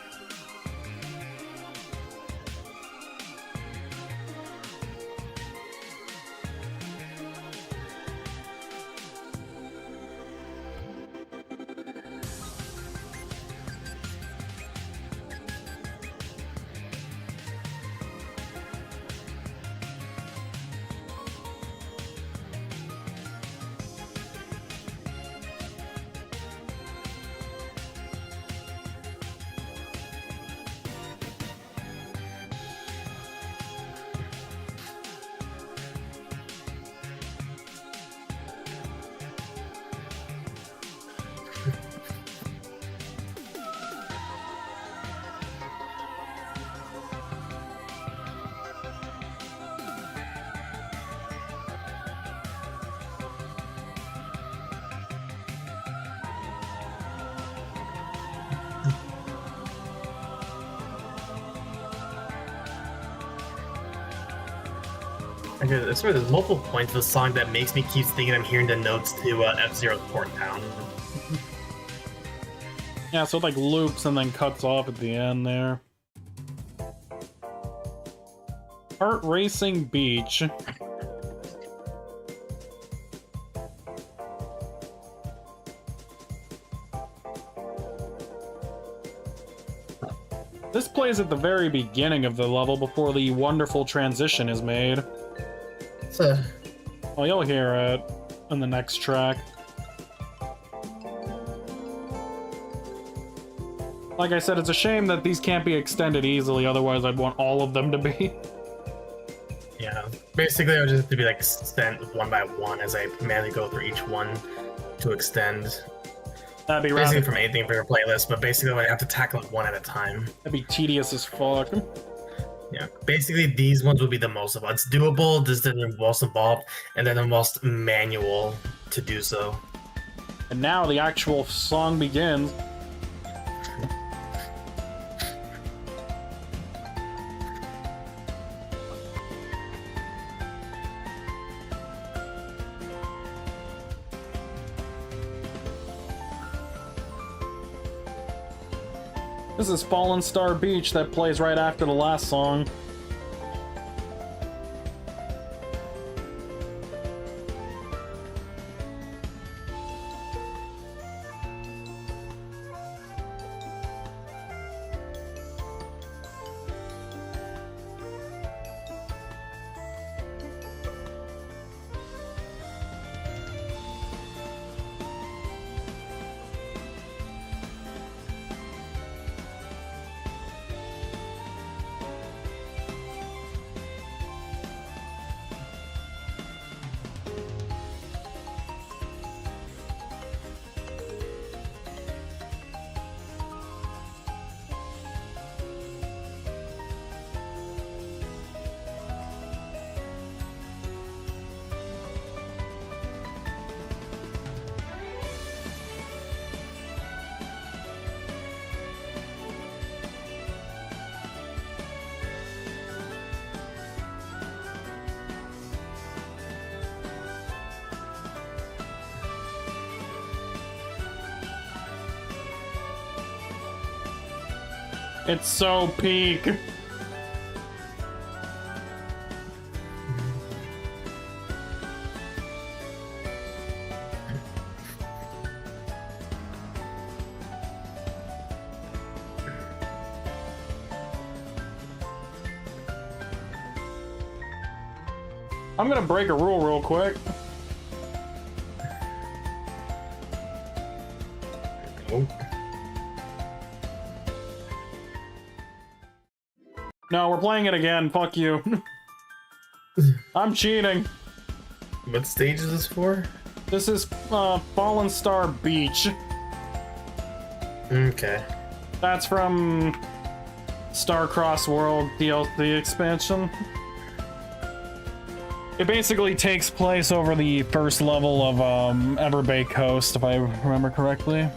I swear there's multiple points of the song that makes me keep thinking I'm hearing the notes to F-Zero's Port Town. Yeah, so it like loops and then cuts off at the end there. Kart Racing Beach. This plays at the very beginning of the level before the wonderful transition is made. Well, you'll hear it in the next track. Like I said, it's a shame that these can't be extended easily, otherwise I'd want all of them to be. Yeah, basically I would just have to be like sent one by one as I manually go through each one to extend. That'd be Basically rather, from anything for your playlist, but basically I have to tackle it one at a time. that'd be tedious as fuck. Yeah, basically these ones would be the most involved. It's doable, this is the most involved, and they're the most manual to do so. And now the actual song begins. This is Fallen Star Beach that plays right after the last song. It's so peak. I'm gonna break a rule real quick. No, we're playing it again. Fuck you. I'm cheating. What stage is this for? This is Fallen Star Beach. Okay. That's from Starcross World DLC expansion. It basically takes place over the first level of Everbay Coast, if I remember correctly.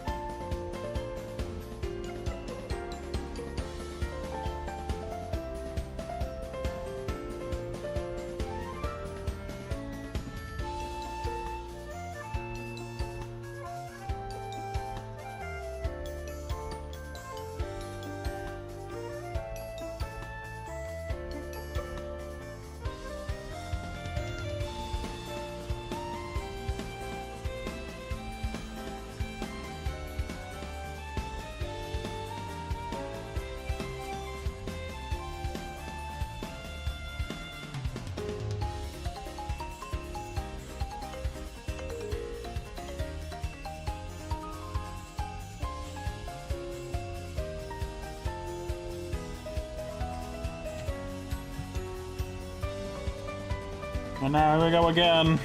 And now here we go again.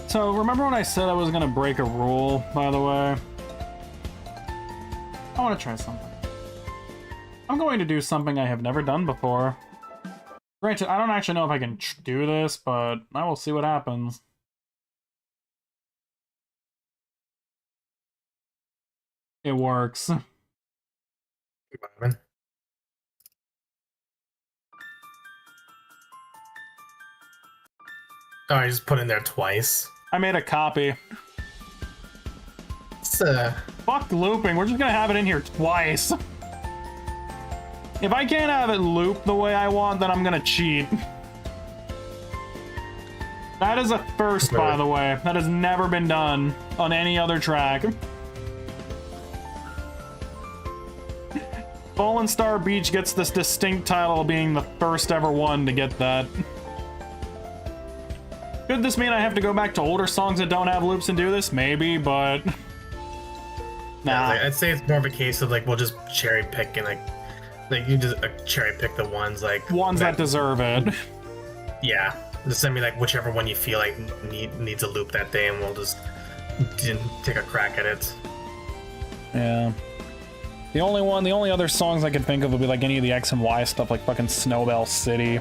So, remember when I said I was gonna break a rule, by the way? I want to try something. I'm going to do something I have never done before. Granted, I don't actually know if I can do this, but I will see what happens. It works. Oh, I just put in there twice. I made a copy. It's, Fuck looping, we're just gonna have it in here twice. If I can't have it loop the way I want, then I'm gonna cheat. That is a first, by the way. That has never been done on any other track. Fallen Star Beach gets this distinct title of being the first ever one to get that. Could this mean I have to go back to older songs that don't have loops and do this? Maybe, but... Nah. Yeah, I'd say it's more of a case of, like, we'll just cherry pick and, like you just cherry pick the ones, like... Ones that deserve it. Yeah. Just send me, like, whichever one you feel like needs a loop that day, and we'll just take a crack at it. Yeah. The only other songs I could think of would be, like, any of the X and Y stuff, like fucking Snowbell City.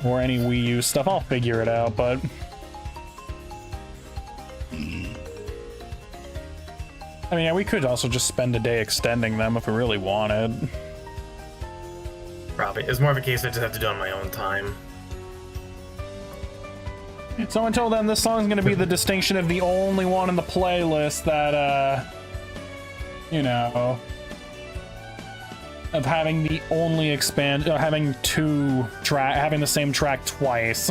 Or any Wii U stuff. I'll figure it out, but... I mean, yeah, we could also just spend a day extending them if we really wanted. Probably. It's more of a case I just have to do it on my own time. So until then, this song's gonna be the distinction of the only one in the playlist that, you know... of having the only having having the same track twice.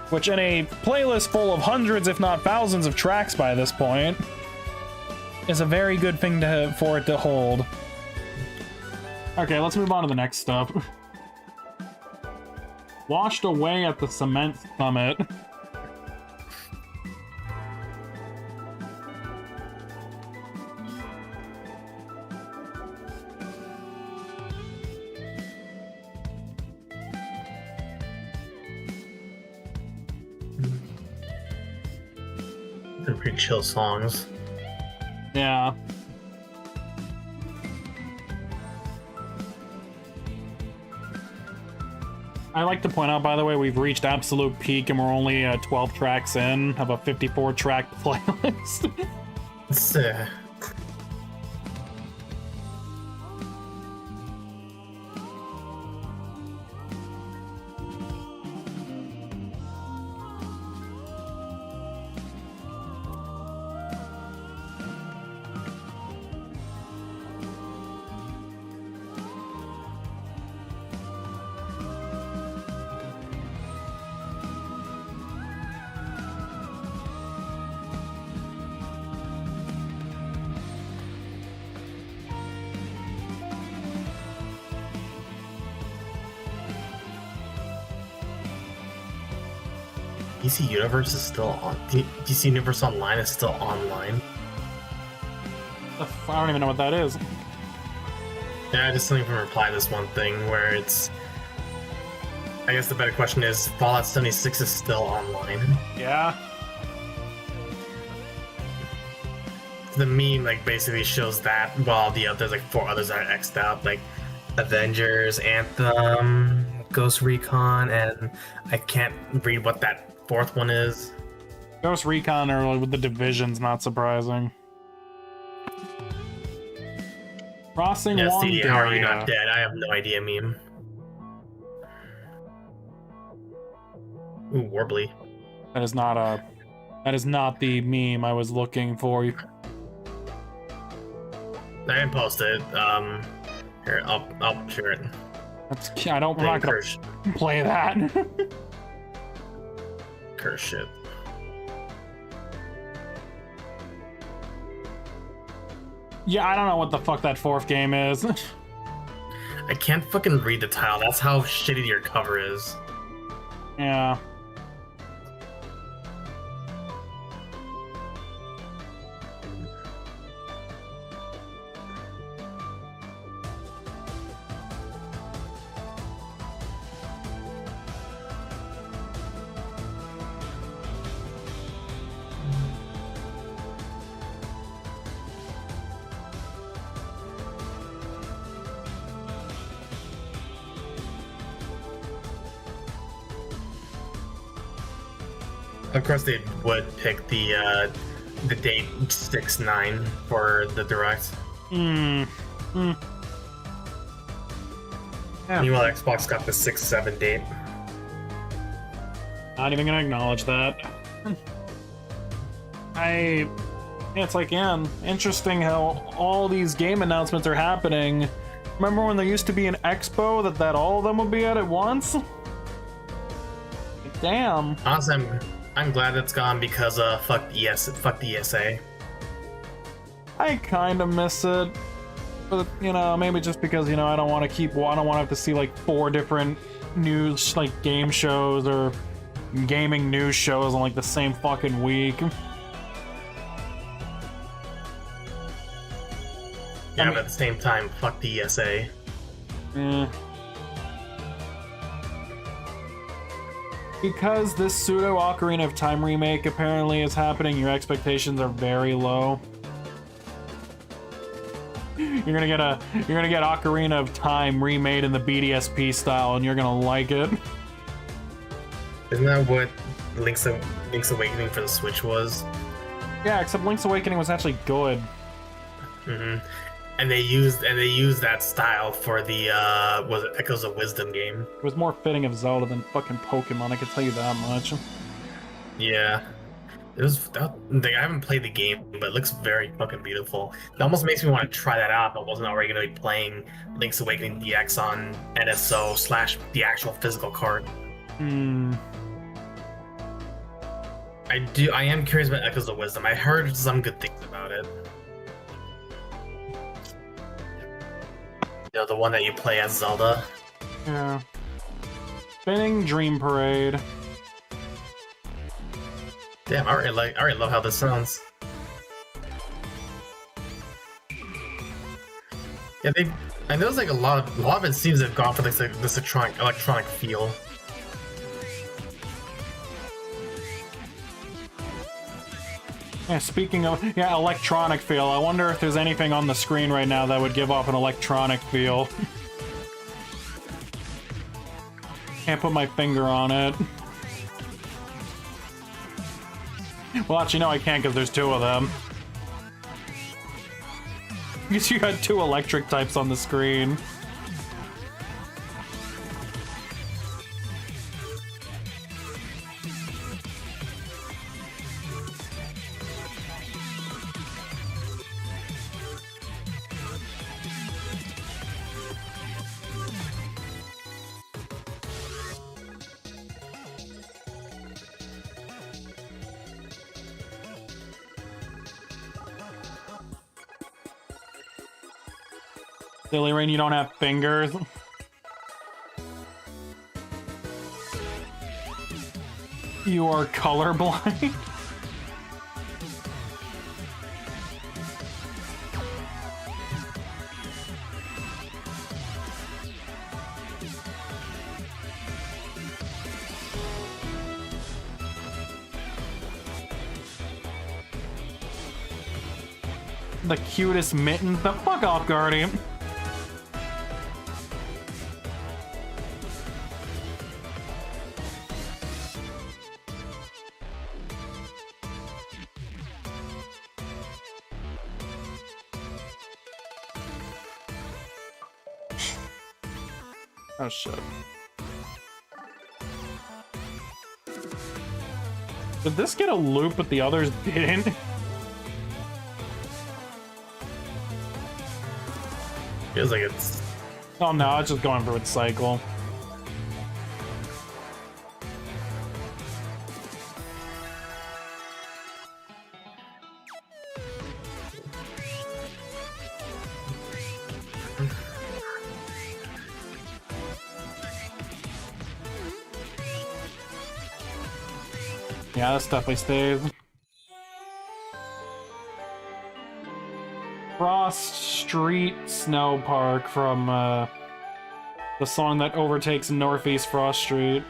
Which in a playlist full of hundreds, if not thousands of tracks by this point, is a very good thing for it to hold. Okay, let's move on to the next stuff. Washed away at the cement summit. They're pretty chill songs. Yeah. I like to point out, by the way, we've reached absolute peak and we're only 12 tracks in of a 54-track playlist. It's, DC Universe is still on. DC Universe Online is still online. I don't even know what that is. Yeah, I just didn't even reply to this one thing where it's... I guess the better question is, Fallout 76 is still online. Yeah. The meme, like, basically shows that, while there's, like, 4 others that are X'd out, like, Avengers, Anthem, Ghost Recon, and I can't read what that 4th one is. Ghost Recon or with the Division's not surprising. Crossing Yeah, One CDR, Are You Not Dead? I have no idea meme. Warbly. That is not a. That is not the meme I was looking for. I didn't post it. Here, I'll share it. That's, I'm not gonna play that. Curse shit. Yeah, I don't know what the fuck that fourth game is. I can't fucking read the title. That's how shitty your cover is. Yeah. Of course, they would pick the date 6/9 for the direct. Yeah. Meanwhile, Xbox got the 6/7 date. Not even gonna acknowledge that. Yeah, it's like, yeah, interesting how all these game announcements are happening. Remember when there used to be an expo that all of them would be at once? Damn. Honestly, I'm glad it's gone because fuck the ESA. I kind of miss it, but you know, maybe just because I don't want to have to see like 4 different news like game shows or gaming news shows on like the same fucking week. Yeah, but at the same time, fuck the ESA. Yeah. Because this pseudo Ocarina of Time remake apparently is happening, your expectations are very low. You're gonna get Ocarina of Time remade in the BDSP style, and you're gonna like it. Isn't that what Link's Awakening for the Switch was? Yeah, except Link's Awakening was actually good. Mm-hmm. And they used that style for the was it Echoes of Wisdom game. It was more fitting of Zelda than fucking Pokemon, I can tell you that much. Yeah. I haven't played the game, but it looks very fucking beautiful. It almost makes me want to try that out, but wasn't already going to be playing Link's Awakening DX on NSO / the actual physical card. I am curious about Echoes of Wisdom. I heard some good things about it. You know, the one that you play as Zelda. Yeah. Spinning Dream Parade. Damn, I already love how this sounds. Yeah, I know like a lot of it seems to have gone for this electronic feel. Yeah, speaking of electronic feel, I wonder if there's anything on the screen right now that would give off an electronic feel. Can't put my finger on it. Well, actually, no, I can't because there's 2 of them. Because you had 2 electric types on the screen. Silly Rain, you don't have fingers. You are colorblind. The cutest mittens. The fuck off, Guardian. Oh shit. Did this get a loop but the others didn't? Feels like it's... Oh no, it's just going through its cycle. Yeah, this definitely stays. Frost Street Snow Park from the song that overtakes Northeast Frost Street.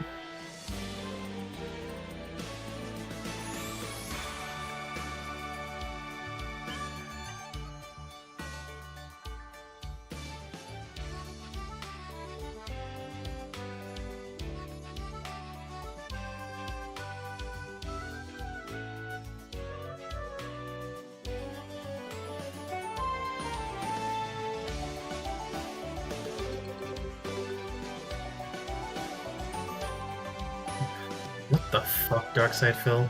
What the fuck, Darkside Phil?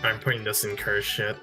I'm putting this in curse shit.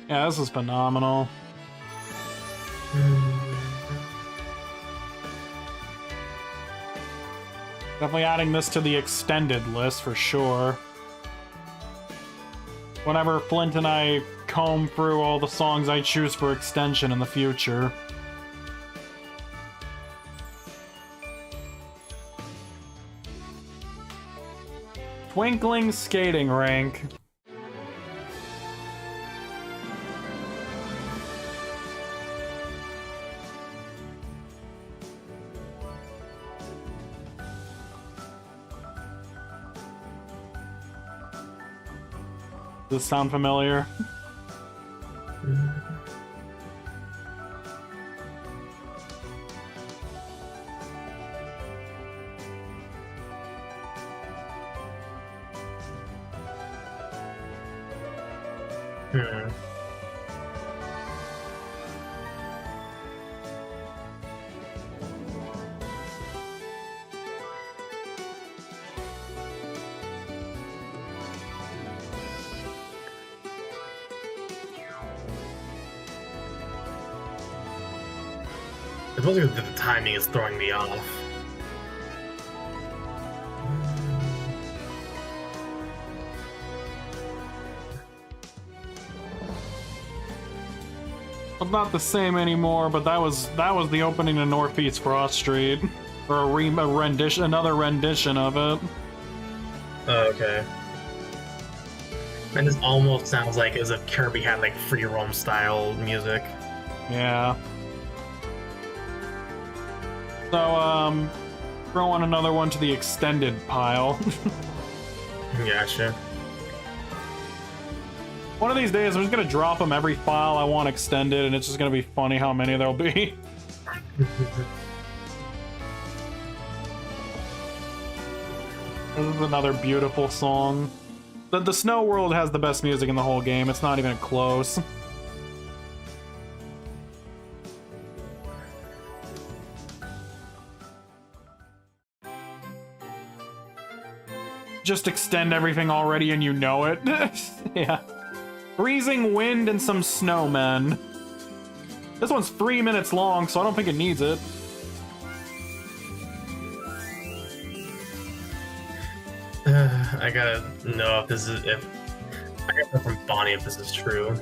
Yeah, this is phenomenal. Definitely adding this to the extended list for sure. Whenever Flint and I comb through all the songs I choose for extension in the future. Twinkling Skating Rink. Does this sound familiar? It's mostly that the timing is throwing me off. It's not the same anymore, but that was the opening to Northeast Frost Street, or a rendition, another rendition of it. Oh, okay. And this almost sounds like as if Kirby had like free roam style music. Yeah. So, throw on another one to the extended pile. Gotcha. One of these days, I'm just gonna drop them every file I want extended, and it's just gonna be funny how many there'll be. This is another beautiful song. The Snow World has the best music in the whole game. It's not even close. Just extend everything already and you know it. Yeah. Freezing wind and some snowmen. This one's 3 minutes long, so I don't think it needs it. I gotta know if this is I gotta know from Bonnie if this is true.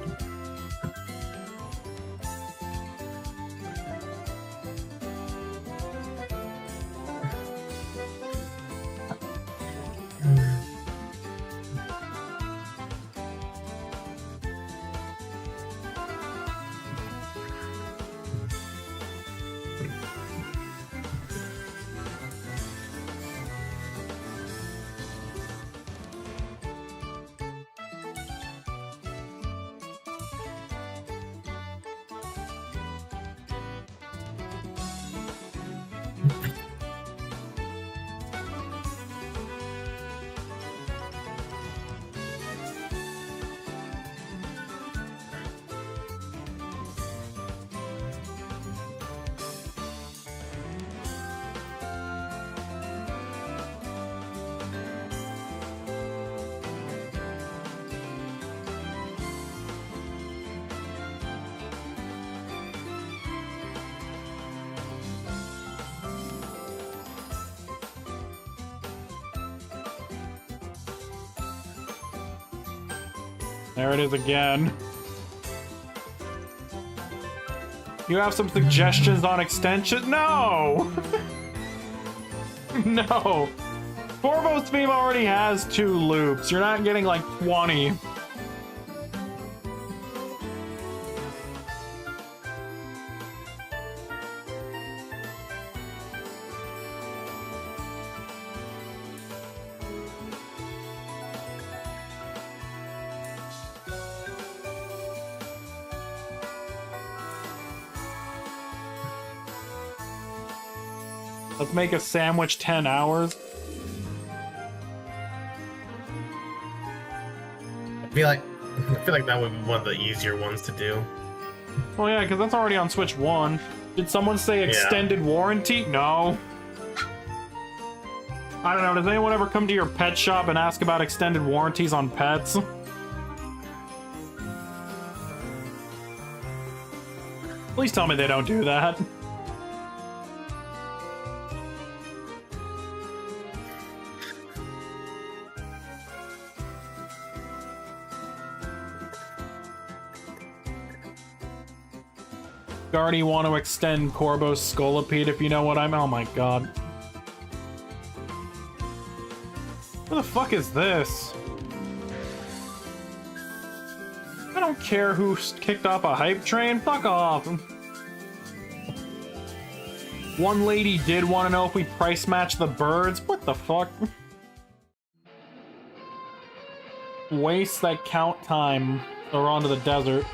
There it is again. You have some suggestions on extensions? No! No! Corvo's theme already has 2 loops. You're not getting like 20. Let's make a sandwich 10 hours. I feel like that would be one of the easier ones to do. Well, yeah, because that's already on Switch 1. Did someone say extended warranty? No. I don't know, does anyone ever come to your pet shop and ask about extended warranties on pets? Please tell me they don't do that. Already want to extend Corvo's Scolipede, if you know what I'm. Oh my god. What the fuck is this? I don't care who kicked off a hype train. Fuck off. One lady did want to know if we price match the birds. What the fuck? Waste that count time or onto the desert.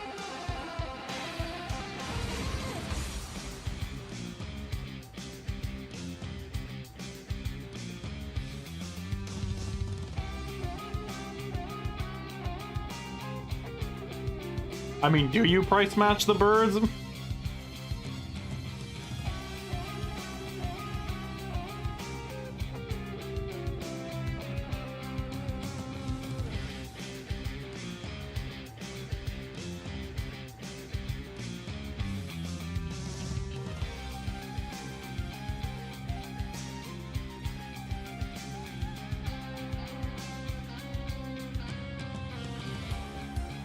I mean, do you price match the birds?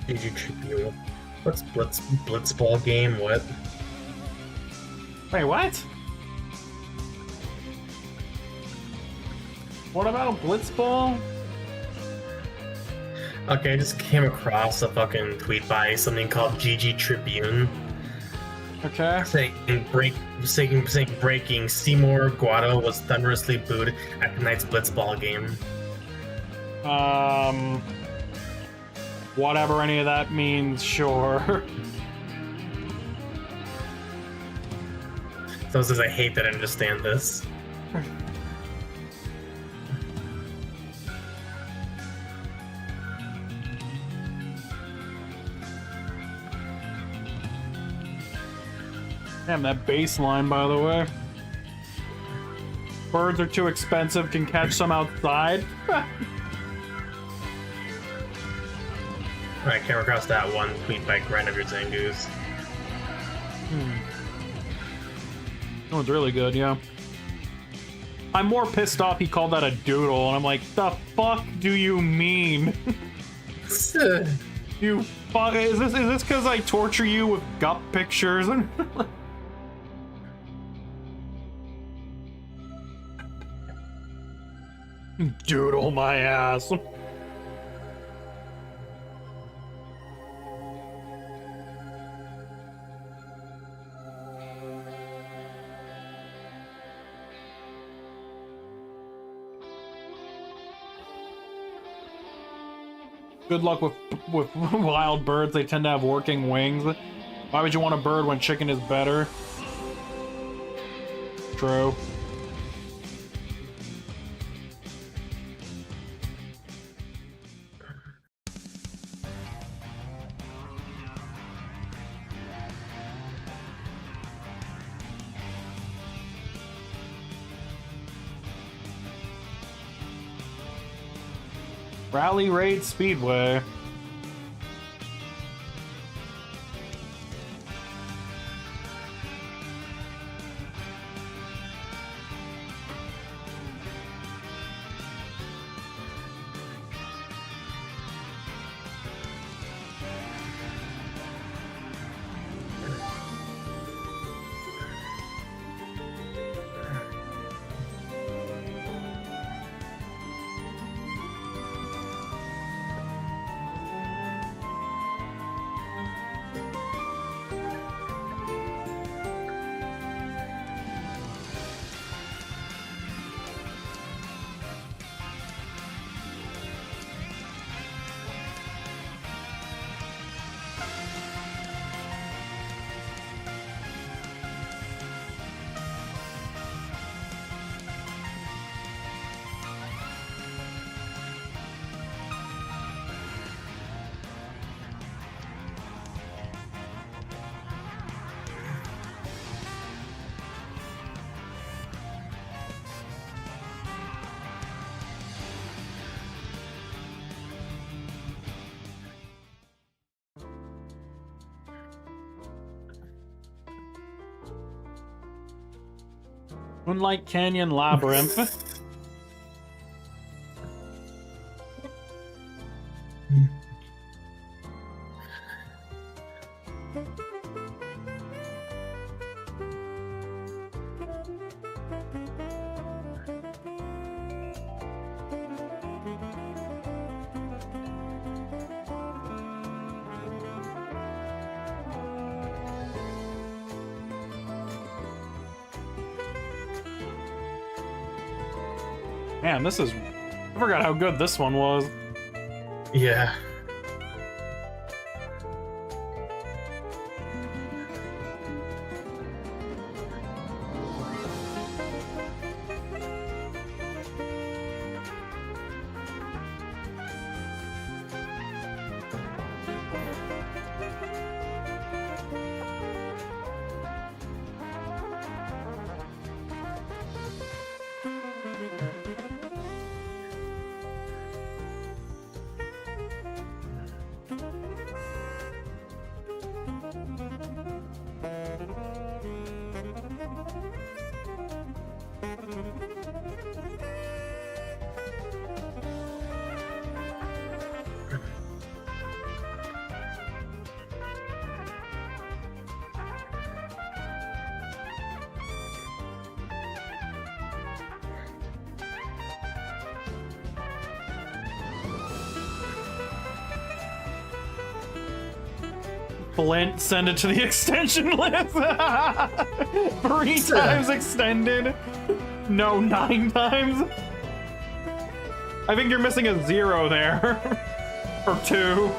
Did you tribute? What's Blitzball game? What? Wait, what? What about Blitzball? Okay, I just came across a fucking tweet by something called GG Tribune. Okay. Saying breaking Seymour Guado was thunderously booed at tonight's Blitzball game. Whatever any of that means, sure. So it says, I hate that I understand this. Damn, that bass line, by the way. Birds are too expensive, can catch some outside. I came across that one tweet by Grind of Your Zangoose. That one's really good, yeah. I'm more pissed off he called that a doodle, and I'm like, the fuck do you mean? You fuck, is this because I torture you with gut pictures? Doodle my ass. Good luck with wild birds. They tend to have working wings. Why would you want a bird when chicken is better? True. Rally Raid Speedway. Moonlight Canyon Labyrinth. Man, this is... I forgot how good this one was. Yeah. Flint, send it to the extension list. 3 times extended. No, 9 times. I think you're missing a 0 there. Or 2.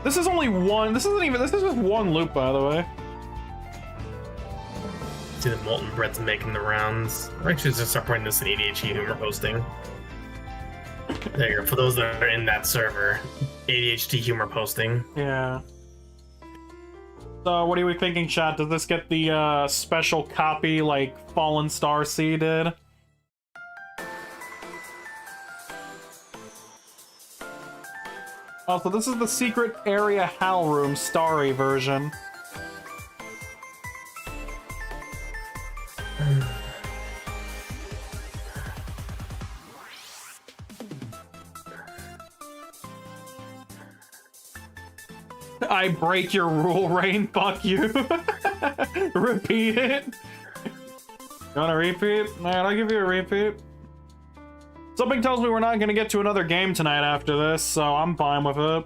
This is only one. This is just one loop, by the way. See the molten bread's making the rounds. Or actually, just start putting this in ADHD humor posting. There you go. For those that are in that server, ADHD humor posting. Yeah. So, what are we thinking, chat? Does this get the special copy like Fallen Star C did? Oh, so this is the secret area HAL room starry version. I break your rule, Rain. Fuck you. Repeat it. You want to repeat? Man, I'll give you a repeat. Something tells me we're not going to get to another game tonight after this, so I'm fine with it.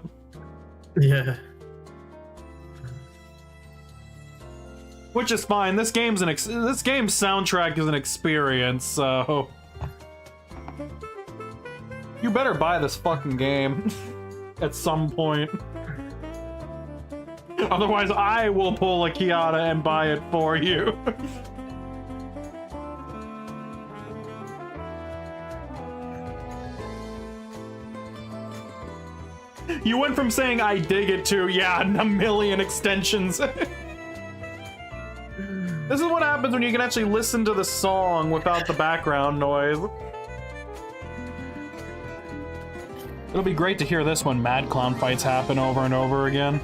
Yeah. Which is fine. This game's this game's soundtrack is an experience, so you better buy this fucking game at some point. Otherwise, I will pull a Kiata and buy it for you. You went from saying I dig it to, yeah, a million extensions. This is what happens when you can actually listen to the song without the background noise. It'll be great to hear this when Mad Clown fights happen over and over again.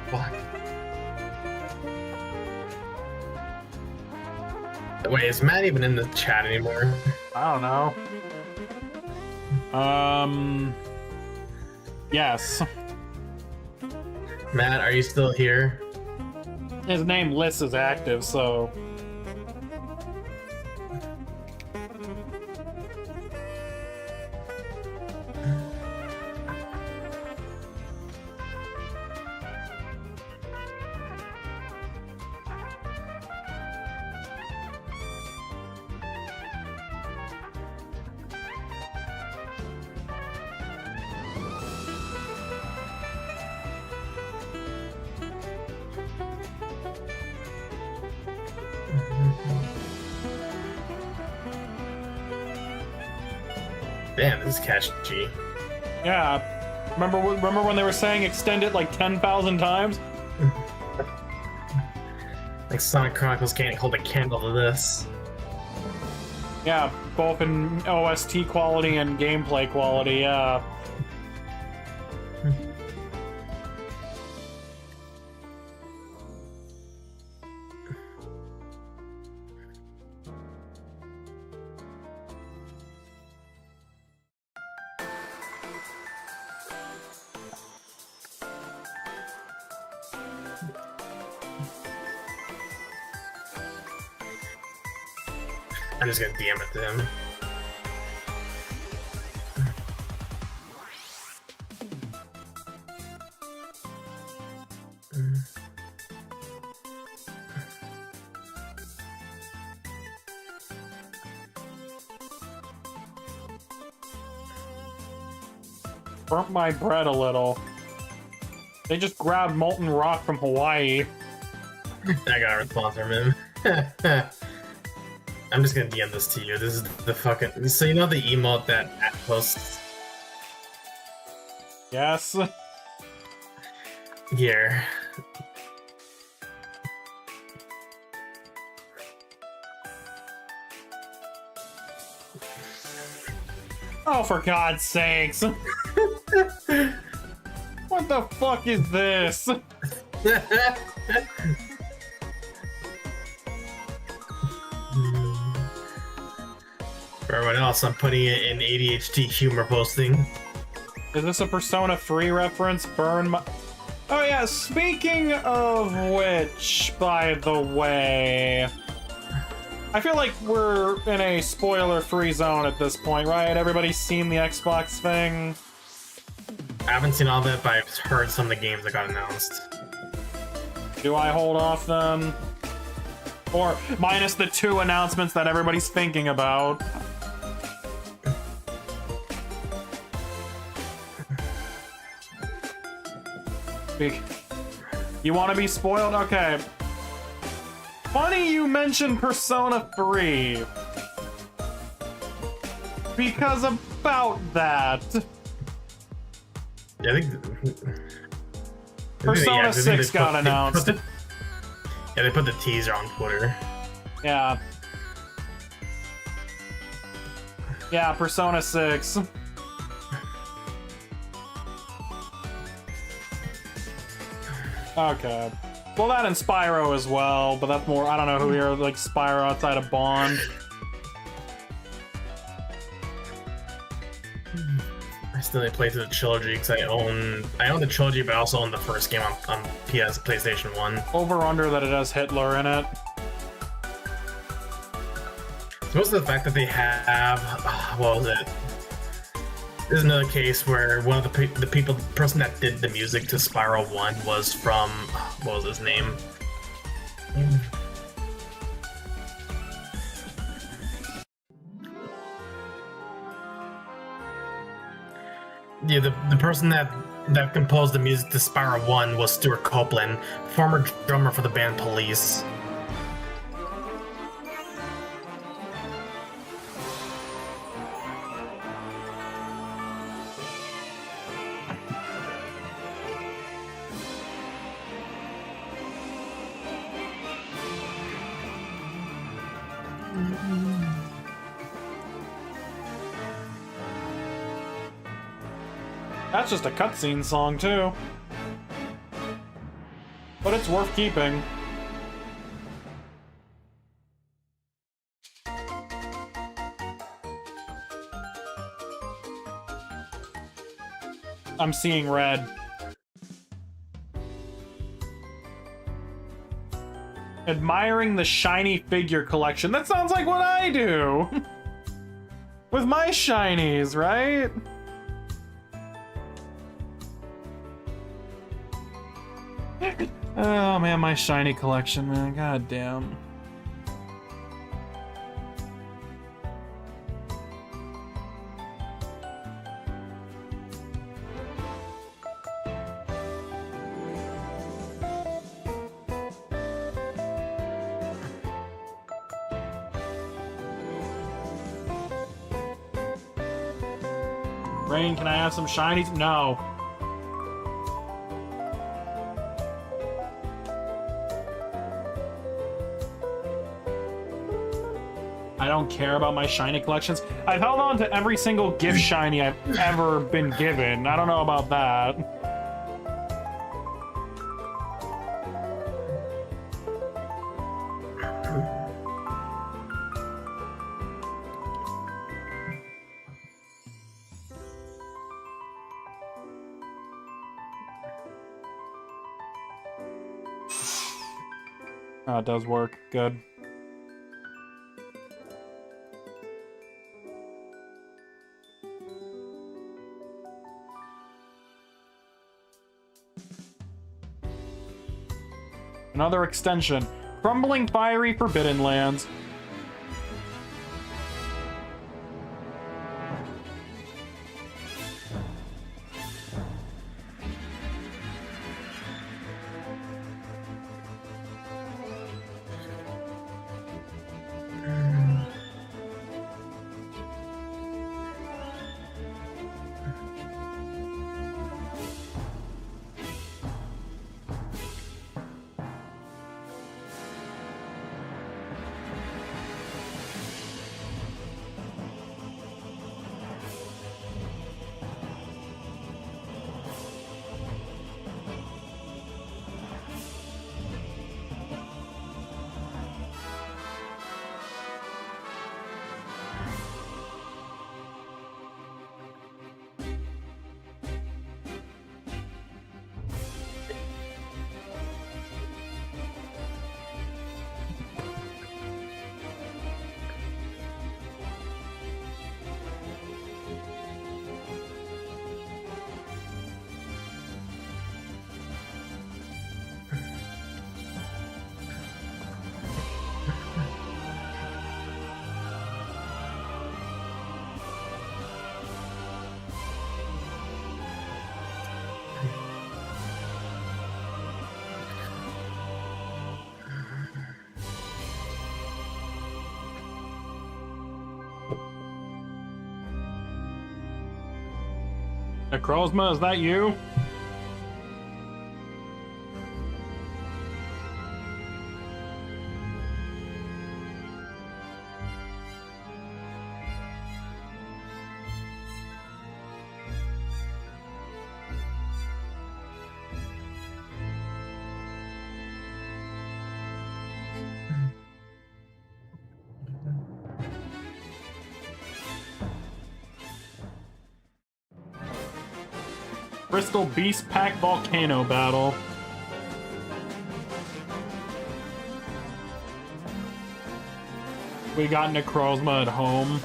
Fuck. Wait, is Matt even in the chat anymore? I don't know. Yes. Matt, are you still here? His name list is active, so... Damn, this is catchy. Yeah. Remember when they were saying extend it like 10,000 times? Like Sonic Chronicles can't hold a candle to this. Yeah, both in OST quality and gameplay quality, yeah. I'm just gonna DM it to him. Burnt my bread a little. They just grabbed molten rock from Hawaii. I got a response from him. I'm just gonna DM this to you. This is the fucking. So you know the emote that at posts Yes. here. Oh, for God's sakes. What the fuck is this? For everyone else, I'm putting it in ADHD humor posting. Is this a Persona 3 reference? Burn my... Oh yeah, speaking of which, by the way... I feel like we're in a spoiler-free zone at this point, right? Everybody's seen the Xbox thing? I haven't seen all of it, but I've heard some of the games that got announced. Do I hold off then? Or minus the 2 announcements that everybody's thinking about? You want to be spoiled? Okay. Funny you mentioned Persona 3. Because about that. Yeah, I think... Persona 6 got announced. Yeah, they put the teaser on Twitter. Yeah. Yeah, Persona 6. Okay. Well, that and Spyro as well, but that's more... I don't know who here like Spyro outside of Bond. I still need to play through the trilogy because I own the trilogy, but I also own the first game on PS PlayStation 1. Over/under that it has Hitler in it. It's most of the fact that they have... what was it? There's another case where one of the person that did the music to Spyro 1 was from... what was his name? Yeah, the person that composed the music to Spyro 1 was Stuart Copeland, former drummer for the band Police. That's just a cutscene song, too. But it's worth keeping. I'm seeing red. Admiring the shiny figure collection. That sounds like what I do! With my shinies, right? Oh man, my shiny collection, man. God damn. Rain, can I have some shinies? No. I don't care about my shiny collections. I've held on to every single gift shiny I've ever been given. I don't know about that. Oh, it does work. Good. Another extension. Crumbling Fiery Forbidden Lands. Necrozma, is that you? Bristol Beast Pack Volcano Battle. We got Necrozma at home.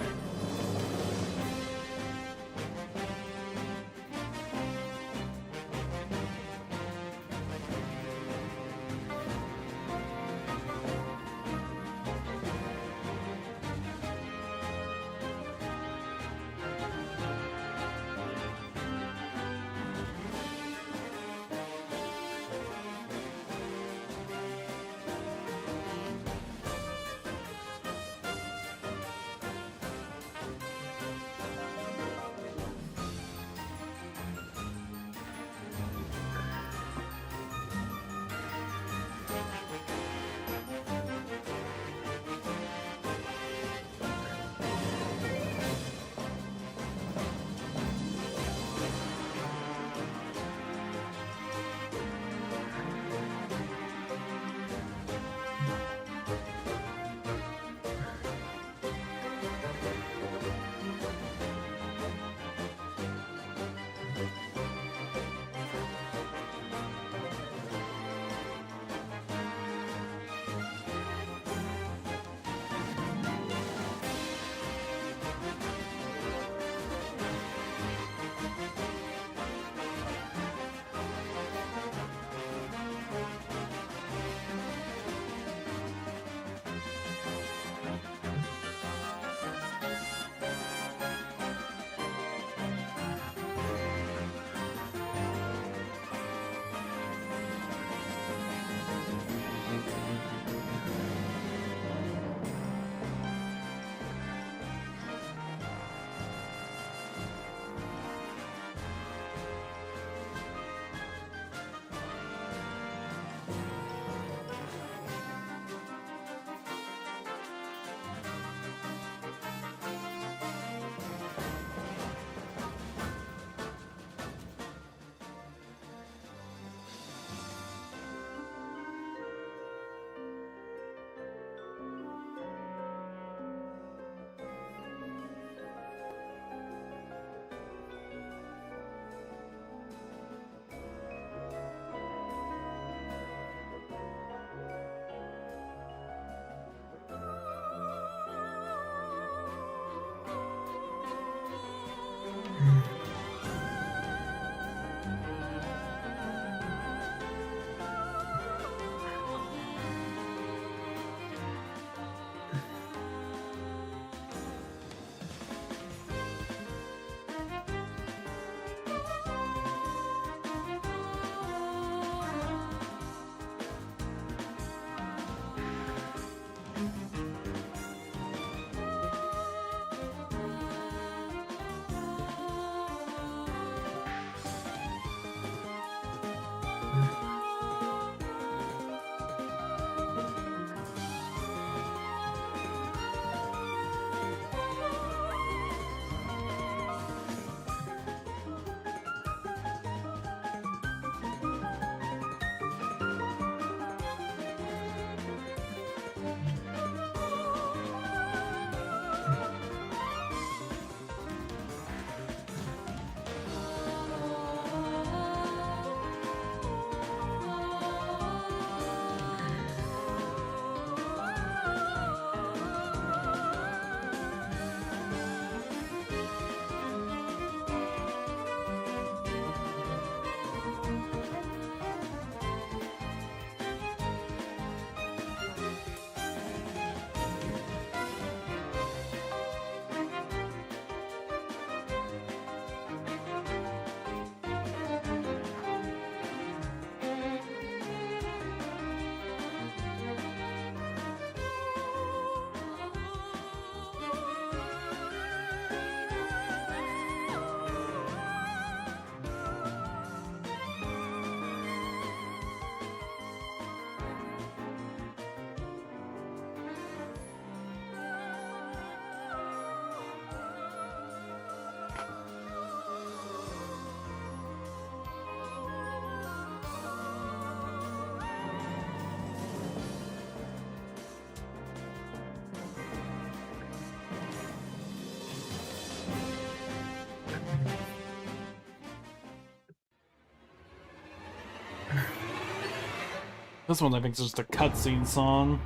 This one I think is just a cutscene song.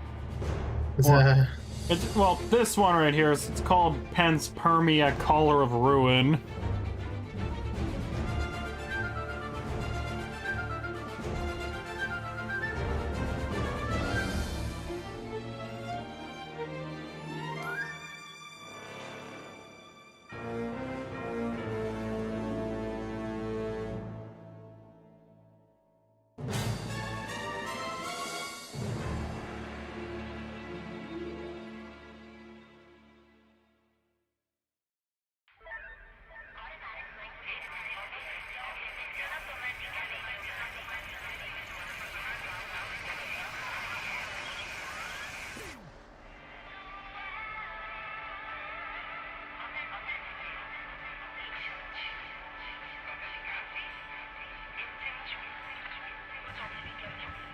Uh, Well, this one right here is it's called Panspermia Color of Ruin.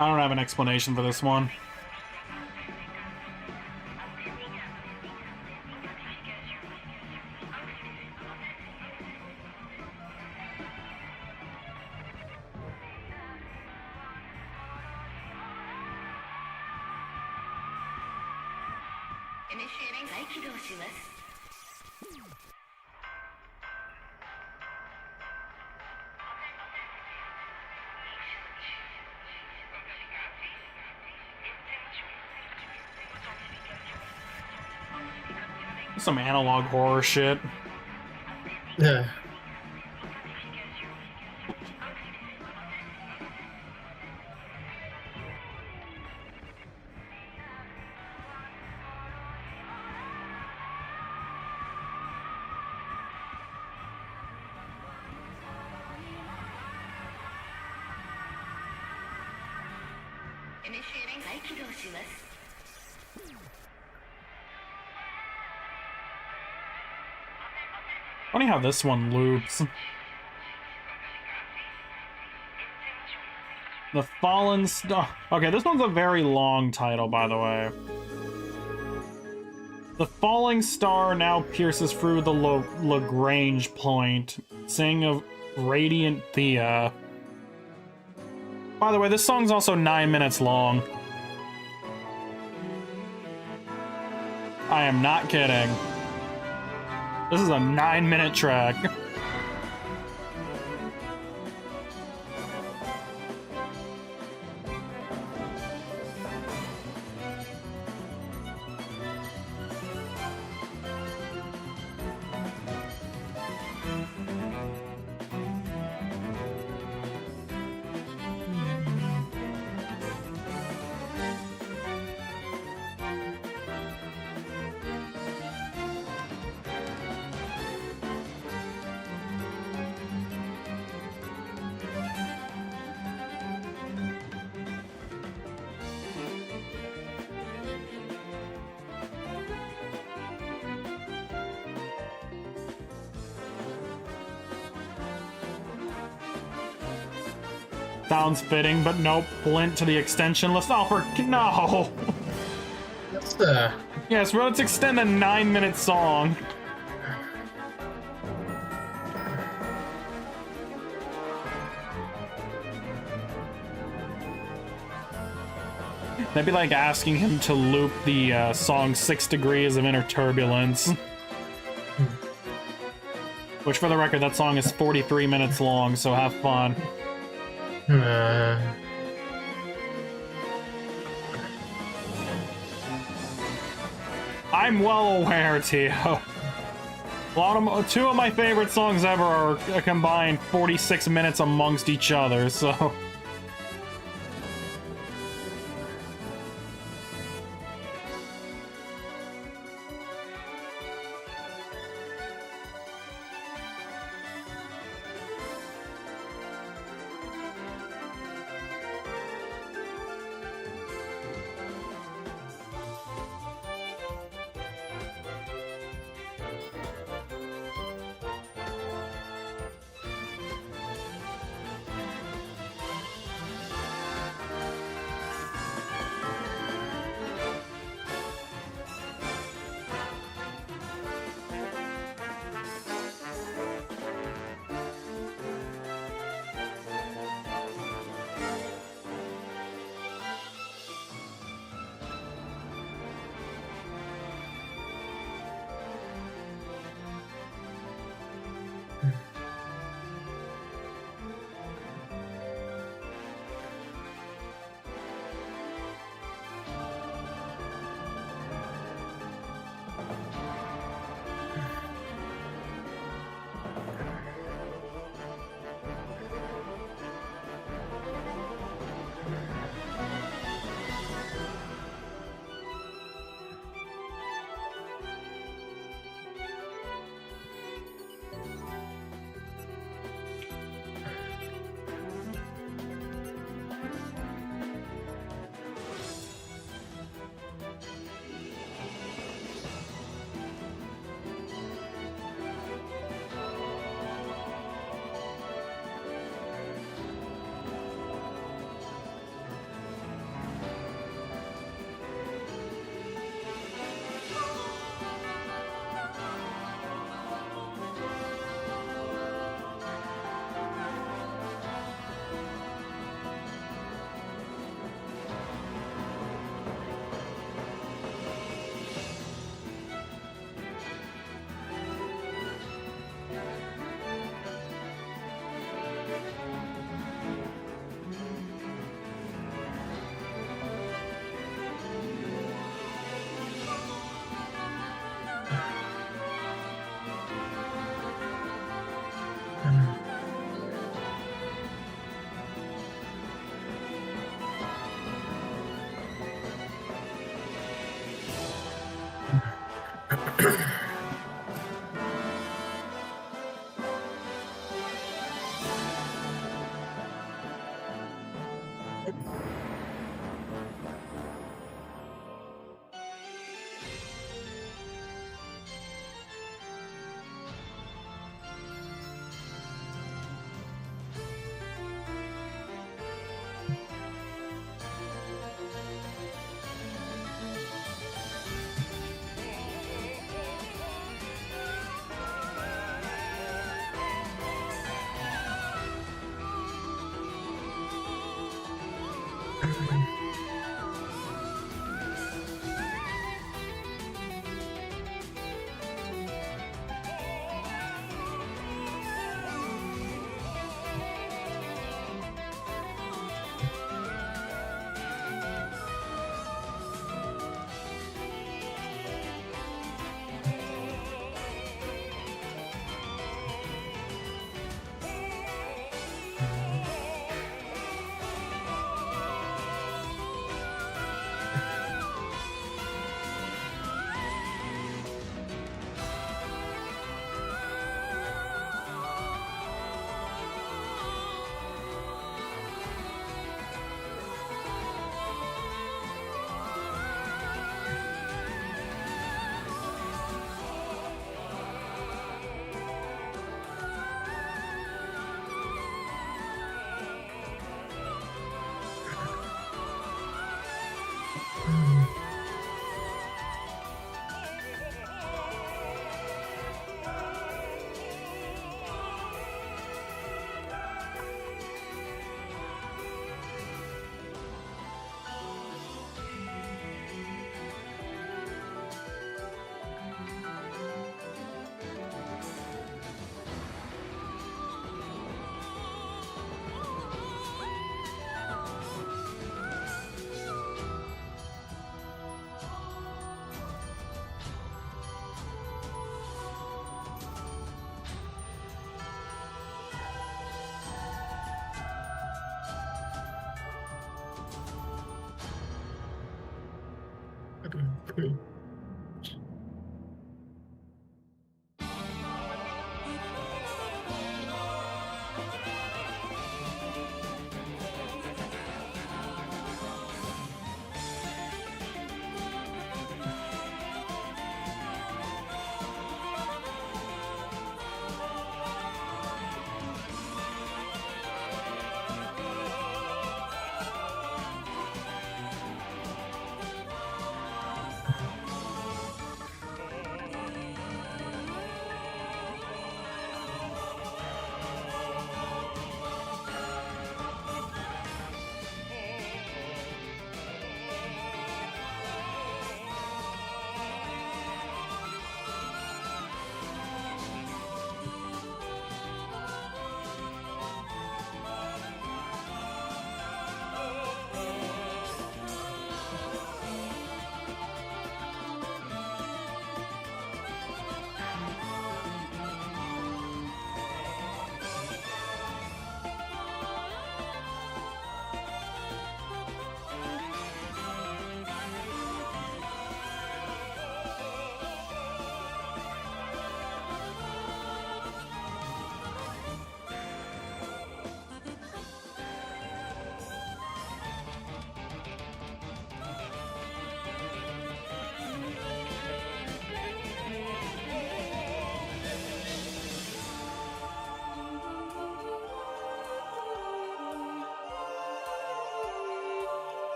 I don't have an explanation for this one. Some analog horror shit. yeah. Funny how this one loops. The Fallen Star. Okay, this one's a very long title, by the way. The falling star now pierces through the Lagrange point, saying of Radiant Thea. By the way, this song's also 9 minutes long. I am not kidding. This is a 9-minute track. Sounds fitting, but nope. Link to the extension list. Oh, no! That's Yes, well, let's extend a 9-minute song. That'd be like asking him to loop the song 6 Degrees of Inner Turbulence. Which, for the record, that song is 43 minutes long, so have fun. I'm well aware, Tio. Two of my favorite songs ever are combined 46 minutes amongst each other, so...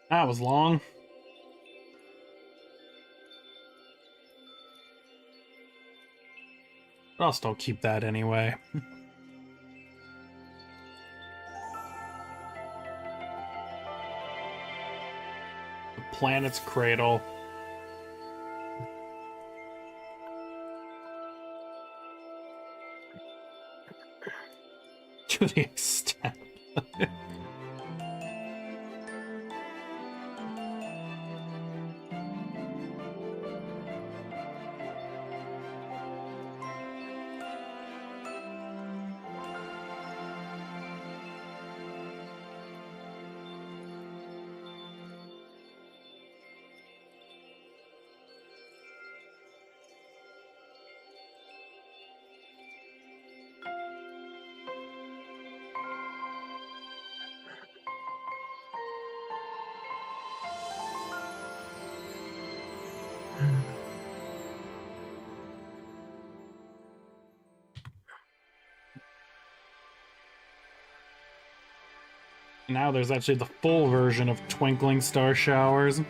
That was long. But I'll still keep that anyway. The planet's cradle. To the extent. Now there's actually the full version of Twinkling Star Showers.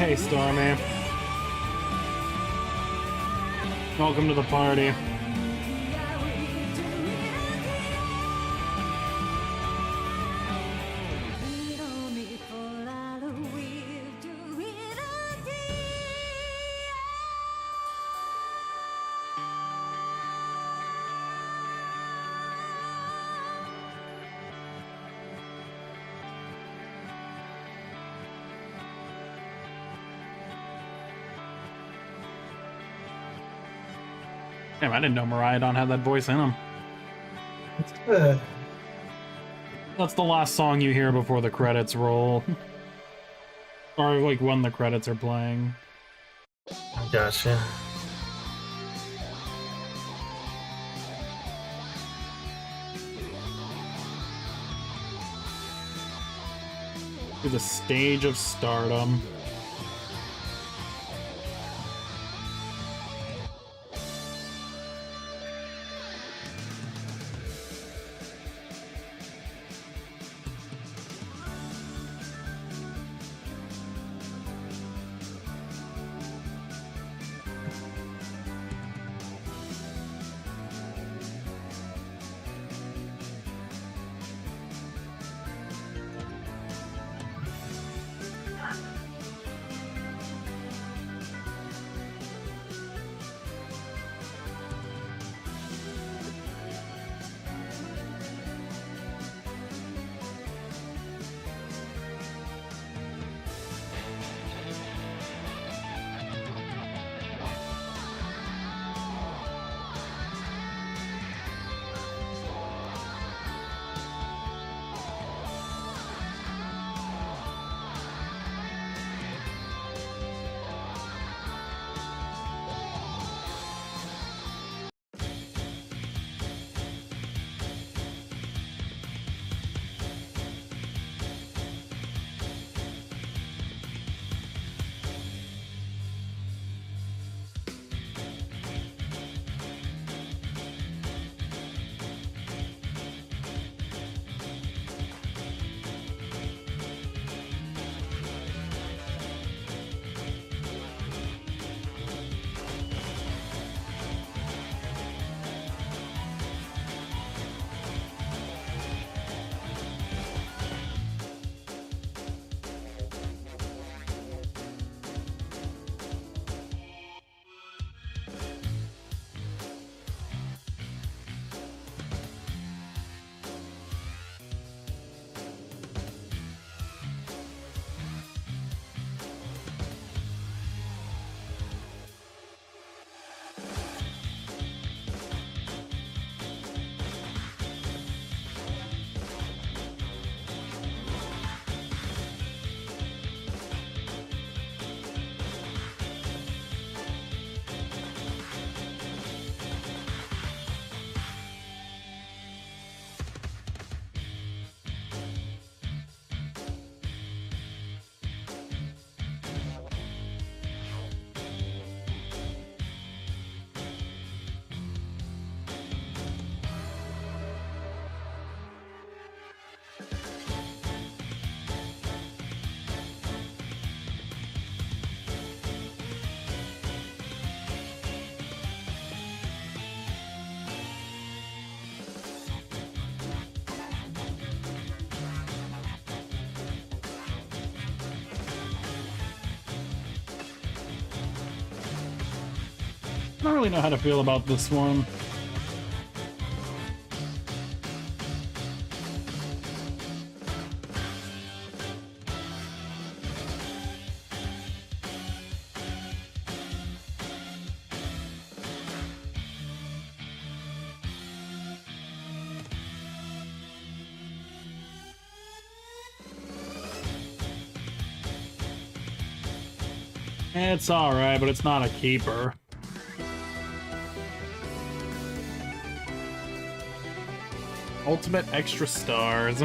hey, Stormy. Welcome to the party. Damn, I didn't know Mariah had that voice in him. That's the last song you hear before the credits roll. Or, like, when the credits are playing. Gotcha. To the stage of stardom. I don't really know how to feel about this one. It's alright, but it's not a keeper. Ultimate extra stars.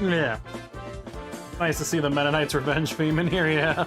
Yeah. Nice to see the Meta Knight's Revenge theme in here, yeah.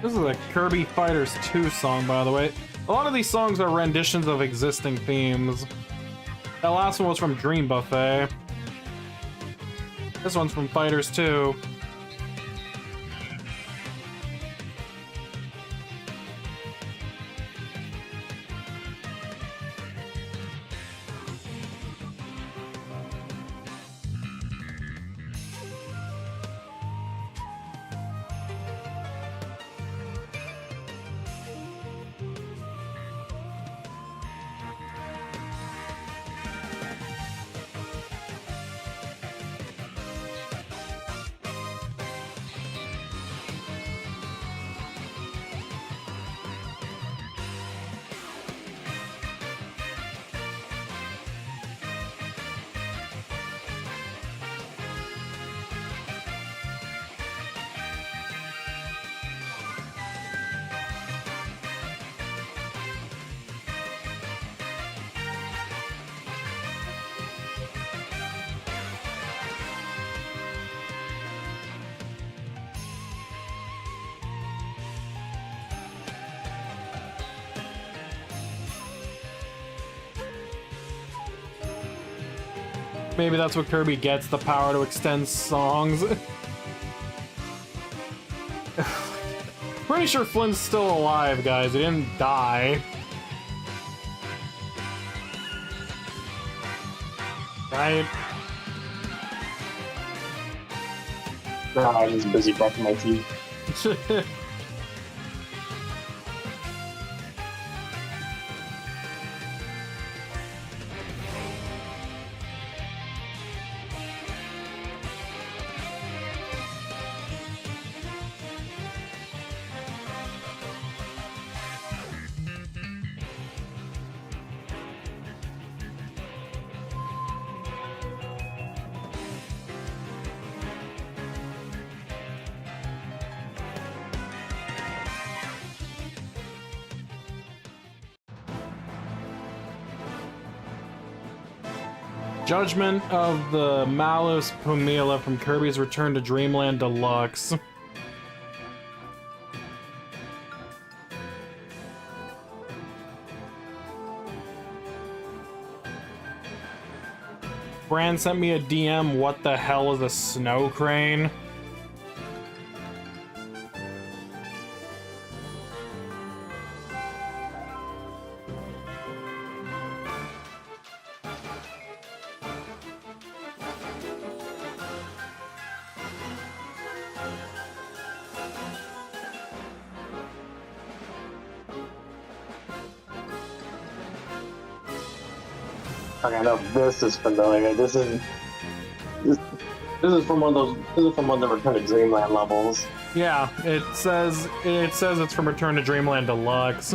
This is a Kirby Fighters 2 song, by the way. A lot of these songs are renditions of existing themes. That last one was from Dream Buffet. This one's from Fighters 2. Maybe that's what Kirby gets, the power to extend songs. Pretty sure Flynn's still alive, guys. He didn't die. Right? No, I'm just busy brushing my teeth. Judgment of the Malus Pumila from Kirby's Return to Dreamland Deluxe. Brand sent me a DM, what the hell is a snow crane? Okay, I know this is familiar. This is from one of those. This is from one of the Return to Dreamland levels. Yeah, it says it's from Return to Dreamland Deluxe.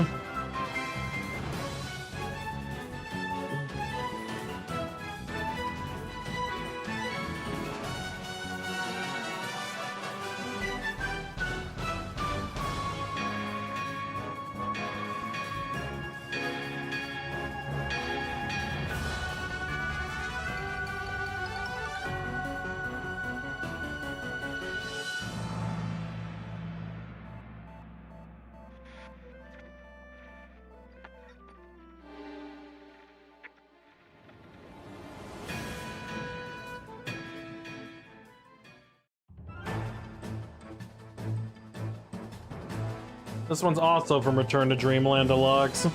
This one's also from Return to Dreamland Deluxe.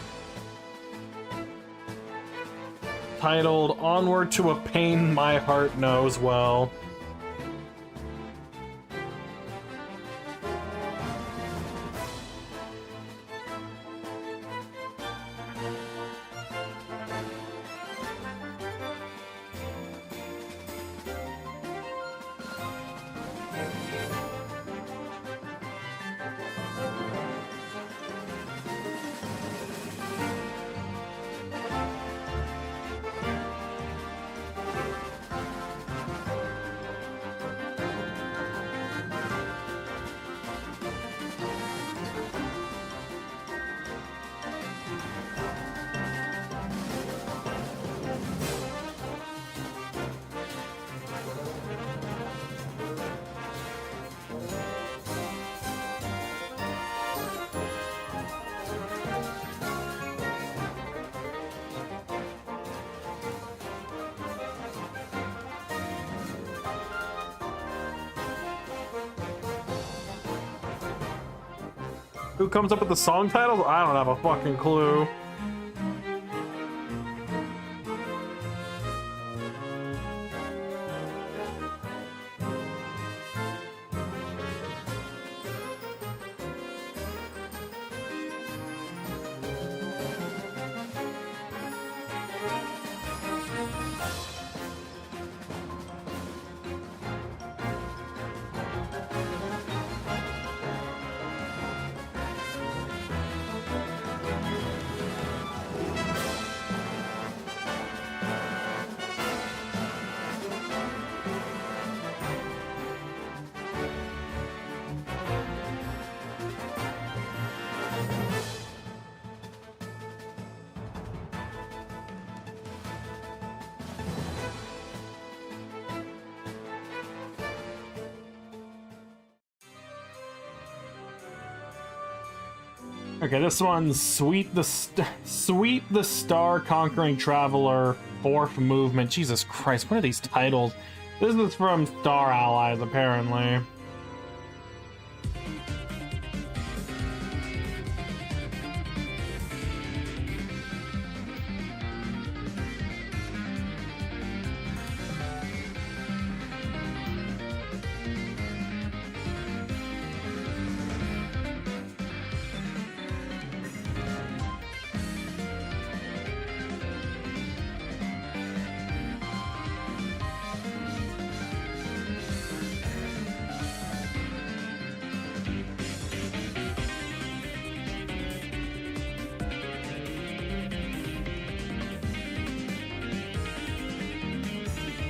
Titled, Onward to a Pain My Heart Knows Well. Who comes up with the song titles? I don't have a fucking clue. Okay, this one's Sweet the Star Conquering Traveler fourth movement. Jesus Christ, what are these titles? This is from Star Allies, apparently.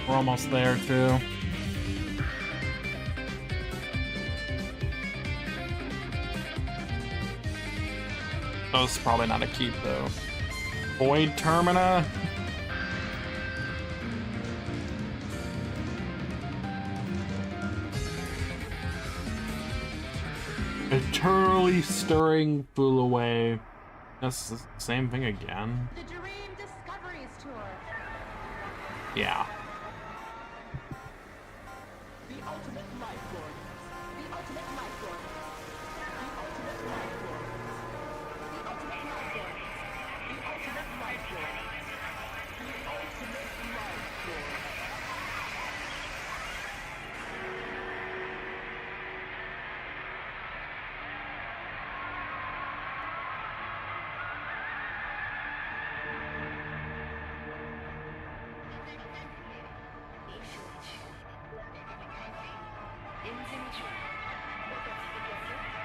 We're almost there, too. Oh, this is probably not a keep, though. Void Termina? Eternally stirring fool away. That's the same thing again. The Dream Discoveries Tour. Yeah. The ultimate life form. The ultimate life form. The ultimate life form. The ultimate life form. The ultimate life form. The ultimate life form.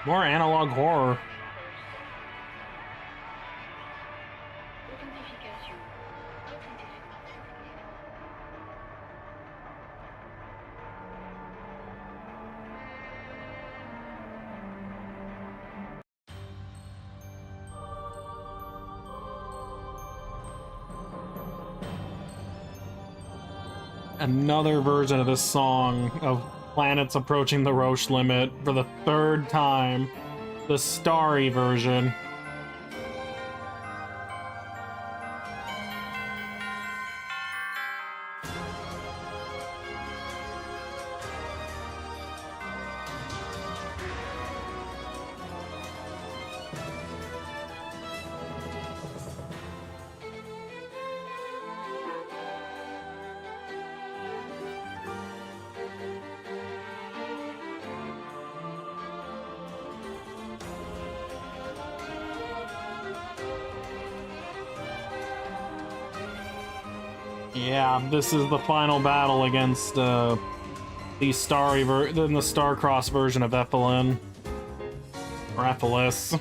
More analog horror. Another version of this song of planets approaching the Roche limit for the third time. The starry version. Yeah, this is the final battle against the starry the Star-Crossed version of Ethelyn. Or Ethelis.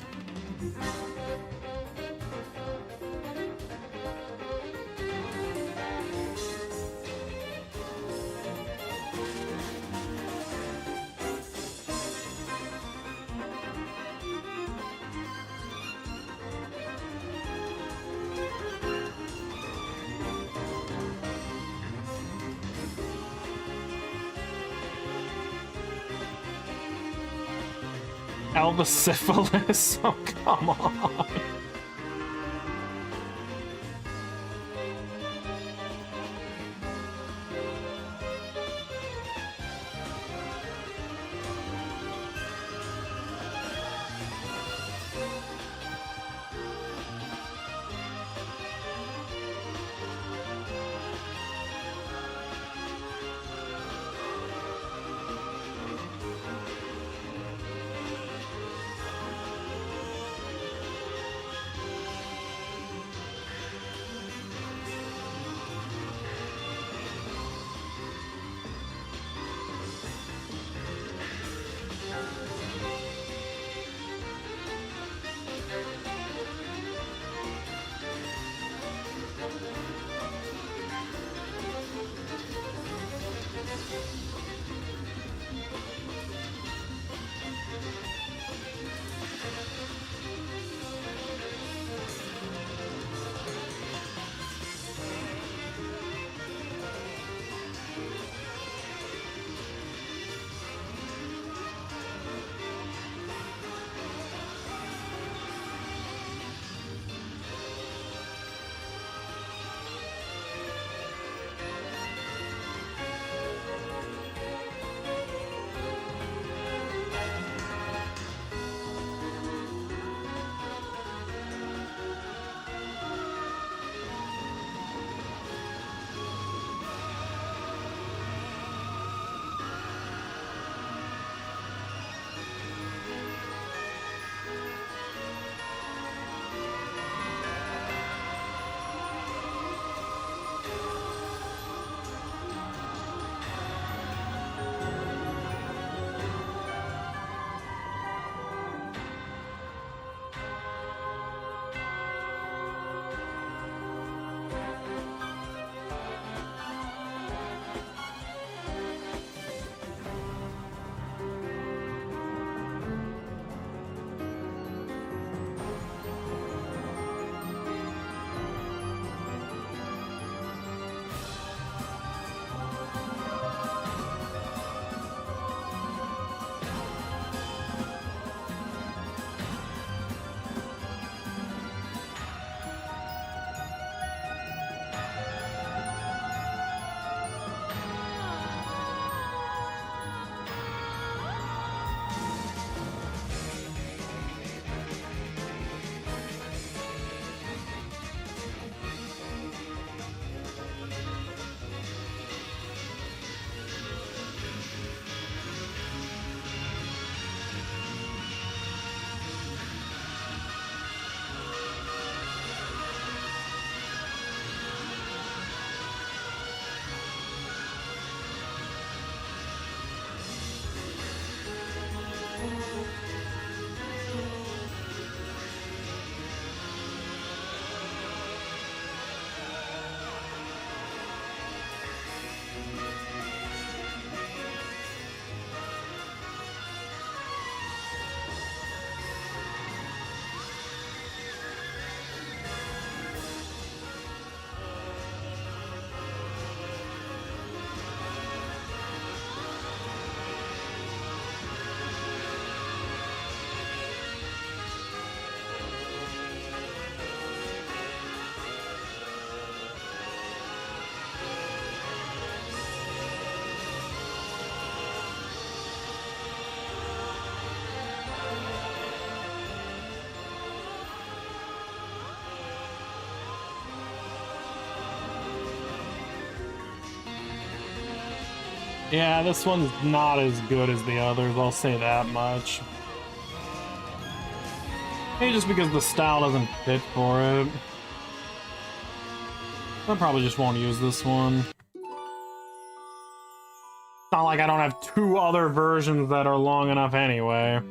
Albasyphilis? Oh, come on. Yeah, this one's not as good as the others, I'll say that much. Maybe just because the style doesn't fit for it. I probably just won't use this one. It's not like I don't have 2 other versions that are long enough anyway.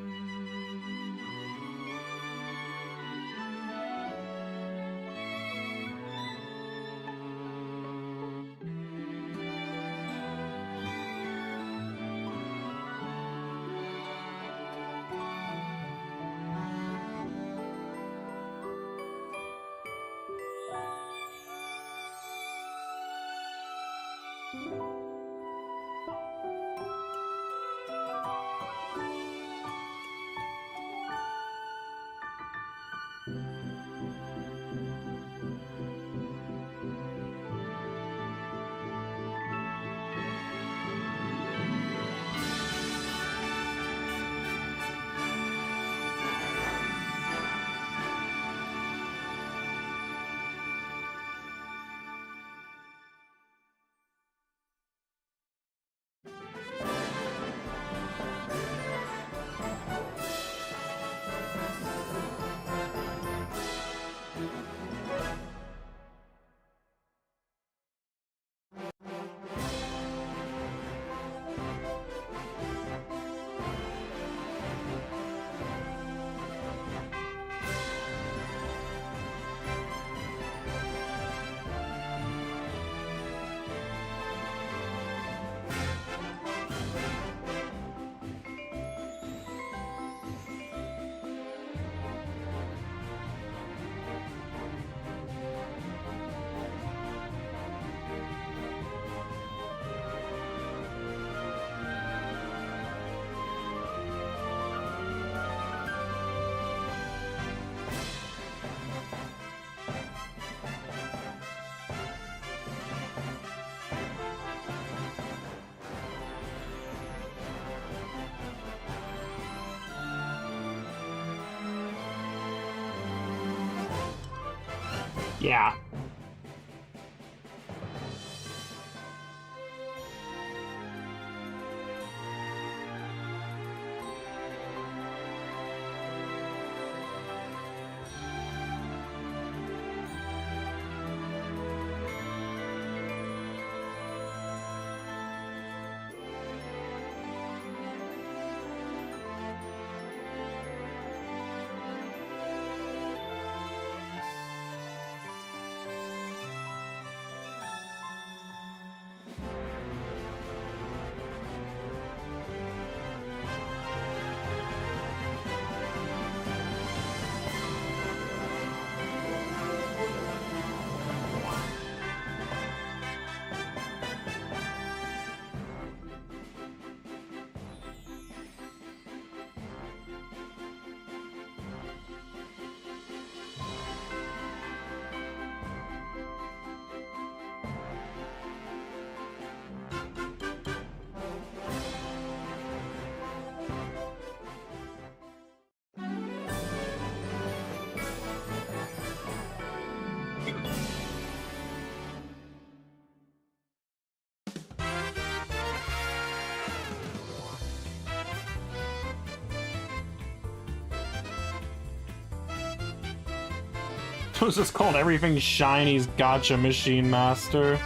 Yeah. It was just called Everything Shiny's Gotcha Machine Master.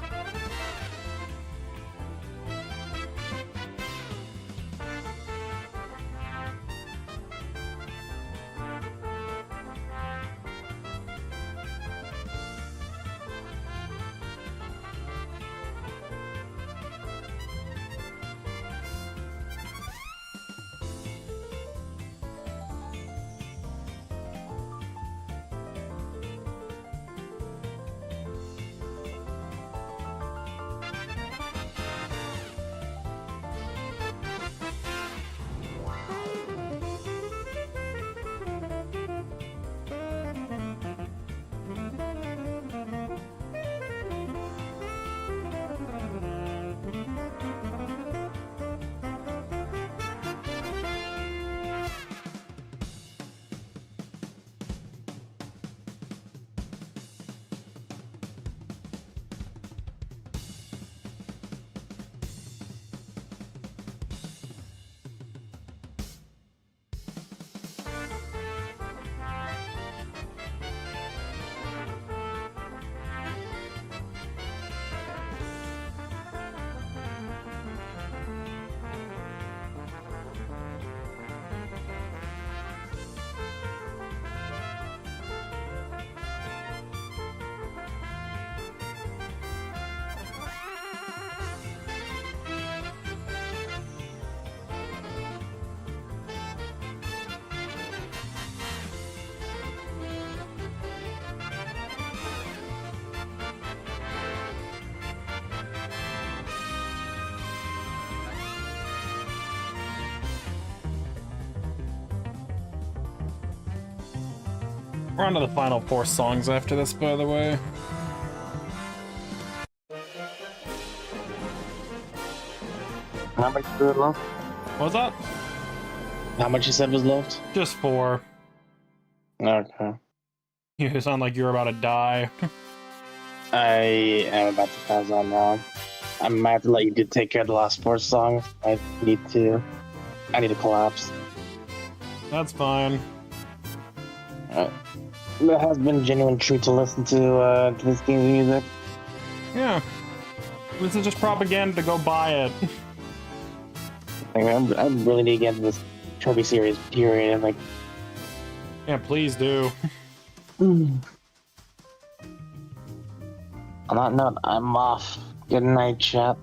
We're on to the final 4 songs after this, by the way. How much is left? What was that? How much you said was left? Just 4. Okay. You sound like you're about to die. I am about to pass on now. I might have to let you take care of the last 4 songs. I need to collapse. That's fine. It has been genuine treat to listen to this game's music. Yeah. This is just propaganda to go buy it. I really need to get into this Kirby series, period. Like, Yeah, please do. on that note, I'm off. Good night, chat.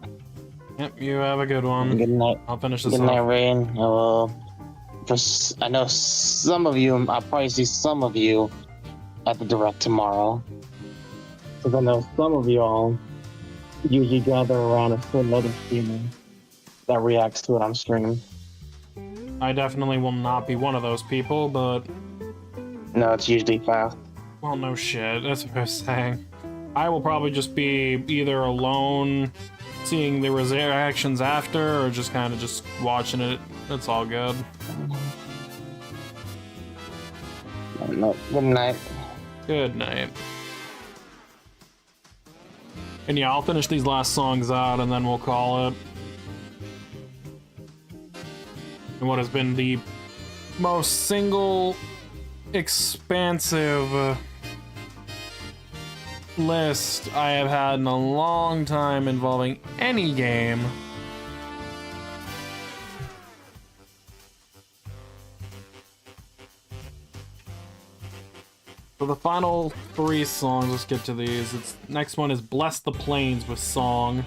Yep, you have a good one. Good night. I'll finish this Good night, off. Rain. I will. I know some of you. I'll probably see some of you at the direct tomorrow. Because I know some of you all usually gather around a certain other streamer that reacts to it on stream. I definitely will not be one of those people, but... No, it's usually fast. Well, no shit. That's what I was saying. I will probably just be either alone, seeing the reactions after, or just kind of just watching it. It's all good. No, good night. Good night. And yeah, I'll finish these last songs out, and then we'll call it. And what has been the most single, expansive list I have had in a long time involving any game. So the final 3 songs, let's get to these. Next one is Bless the Plains with Song.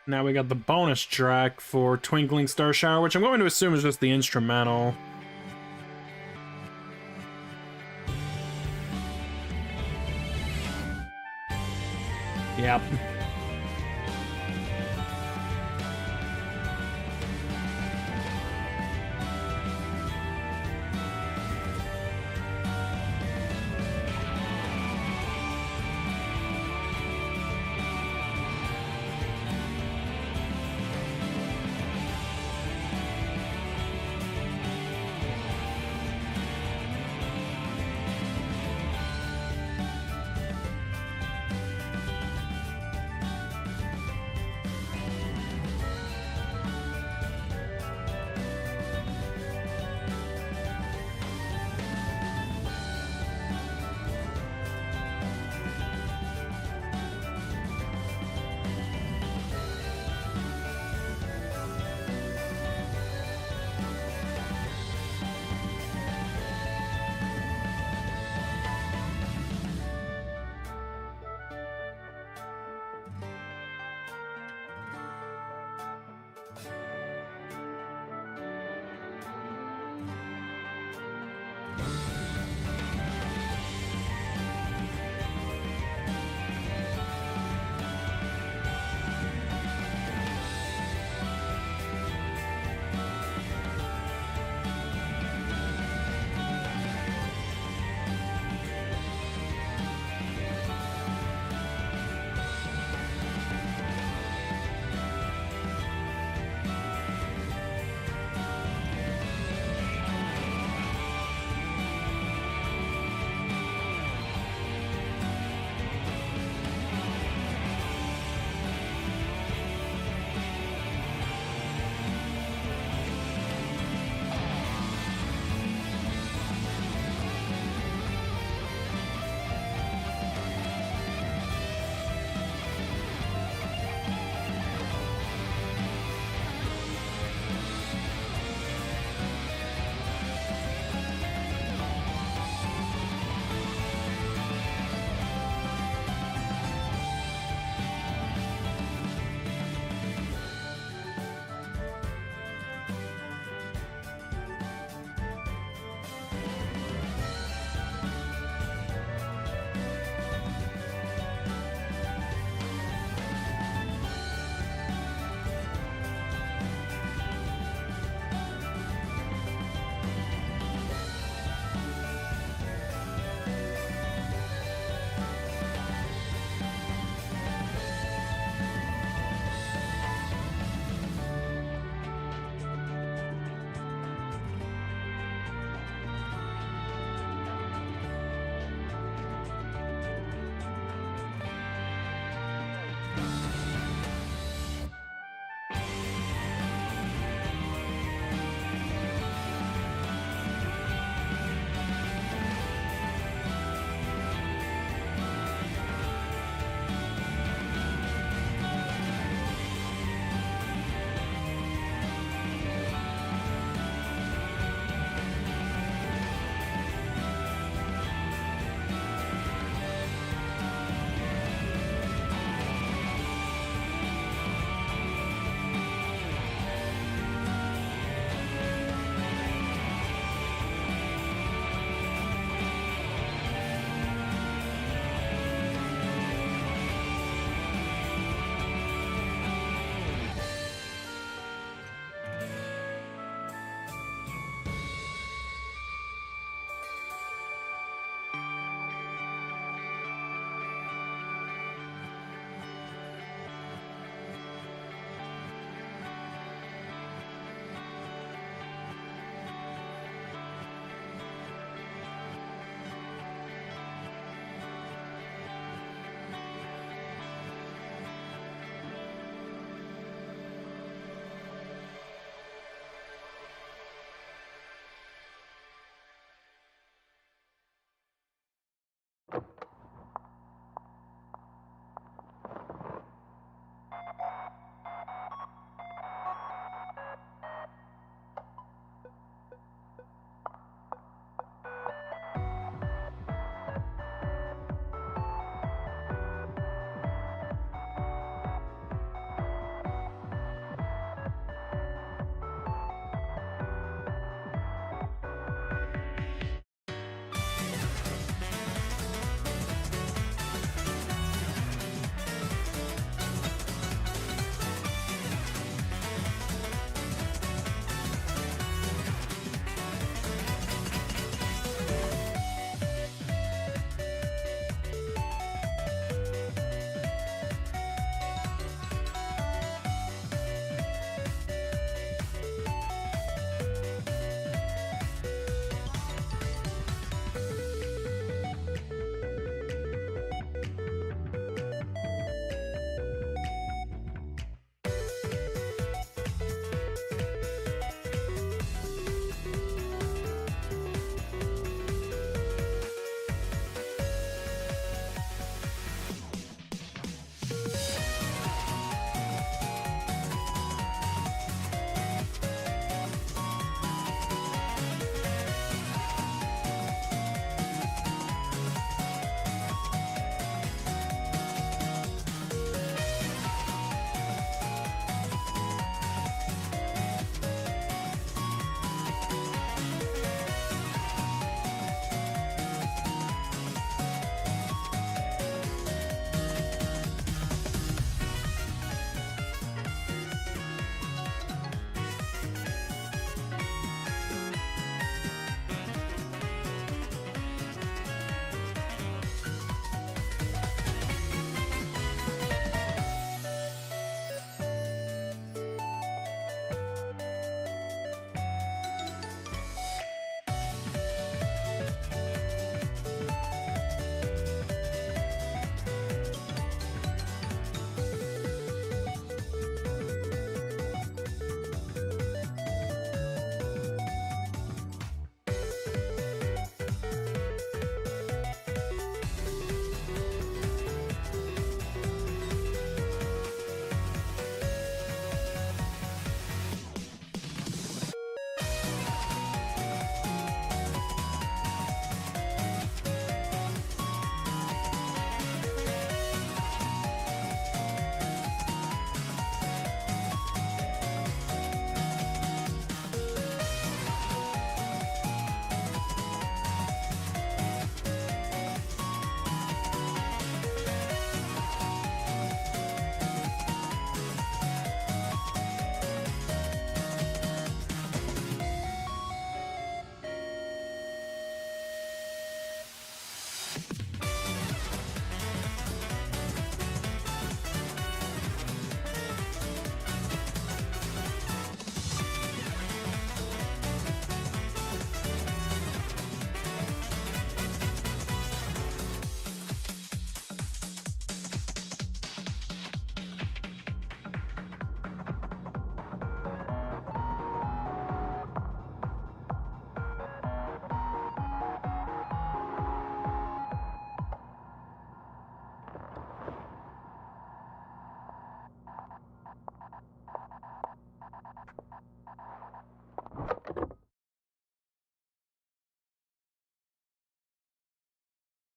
Now we got the bonus track for Twinkling Star Shower, which I'm going to assume is just the instrumental. Yep.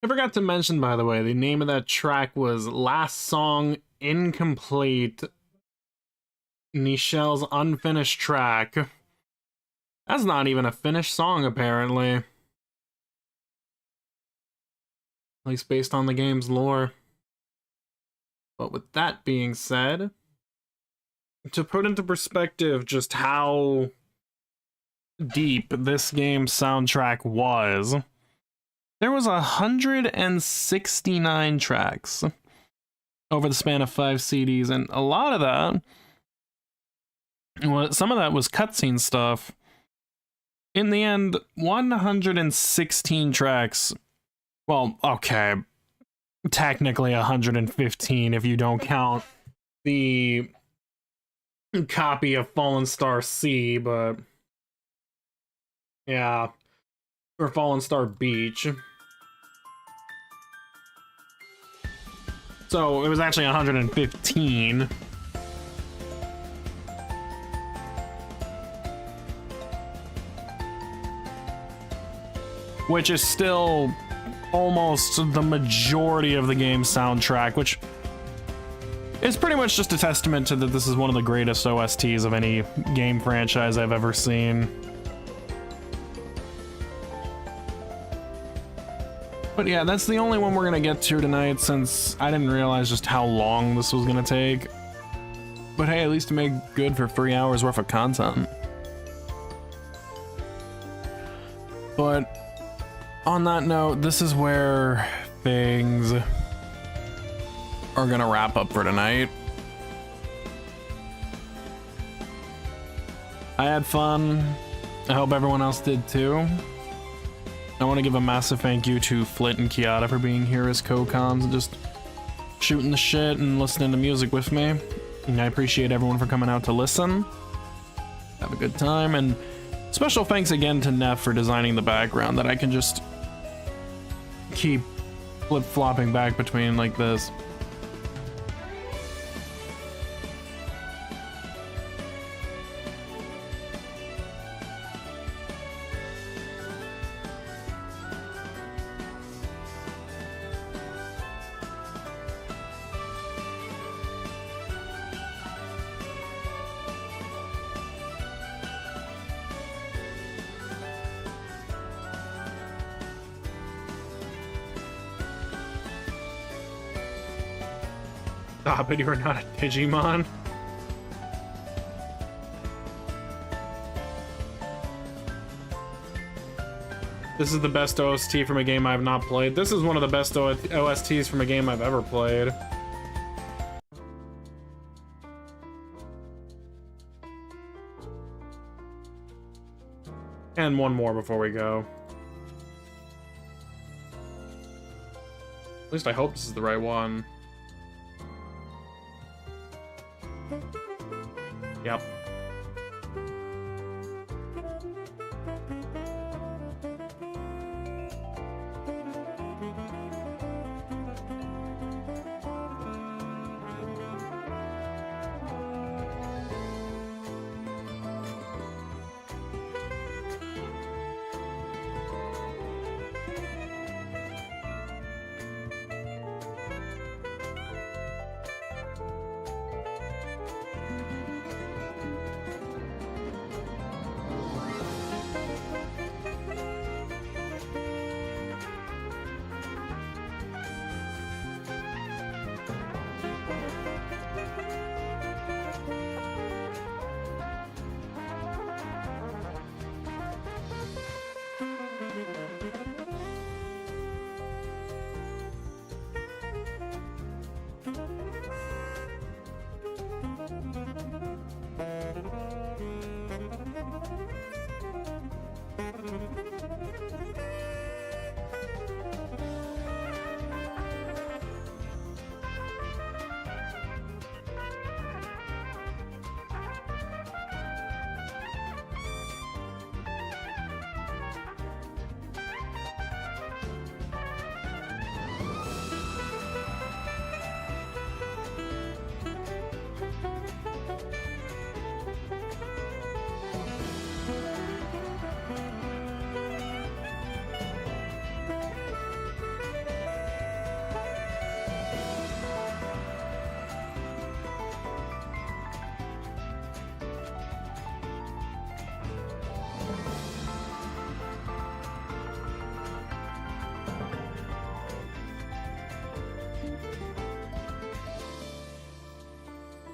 I forgot to mention, by the way, the name of that track was Last Song Incomplete, Nichelle's unfinished track. That's not even a finished song, apparently. At least based on the game's lore. But with that being said, to put into perspective just how deep this game's soundtrack was, there was 169 tracks over the span of 5 CDs, and a lot of that, well, some of that was cutscene stuff. In the end, 116 tracks, well, okay, technically 115 if you don't count the copy of Fallen Star C, but yeah, or Fallen Star Beach. So it was actually 115. Which is still almost the majority of the game's soundtrack, which is pretty much just a testament to that this is one of the greatest OSTs of any game franchise I've ever seen. But yeah, that's the only one we're gonna get to tonight, since I didn't realize just how long this was gonna take. But hey, at least it made good for 3 hours worth of content. But on that note, this is where things are gonna wrap up for tonight. I had fun. I hope everyone else did too. I want to give a massive thank you to Flit and Kiata for being here as co-cons and just shooting the shit and listening to music with me. And I appreciate everyone for coming out to listen. Have a good time, and special thanks again to Neff for designing the background that I can just keep flip-flopping back between like this. Stop it, you're not a Digimon. This is the best OST from a game I've not played. This is one of the best OSTs from a game I've ever played. And one more before we go. At least I hope this is the right one. Yep.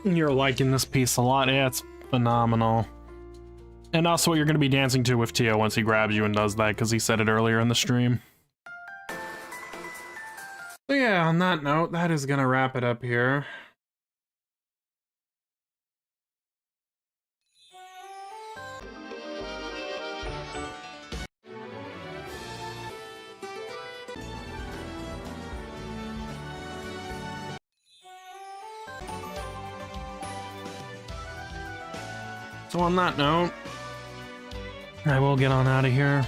You're liking this piece a lot. Yeah, it's phenomenal. And also what you're going to be dancing to with Tio once he grabs you and does that, because he said it earlier in the stream. So yeah, on that note, that is going to wrap it up here. So on that note, I will get on out of here.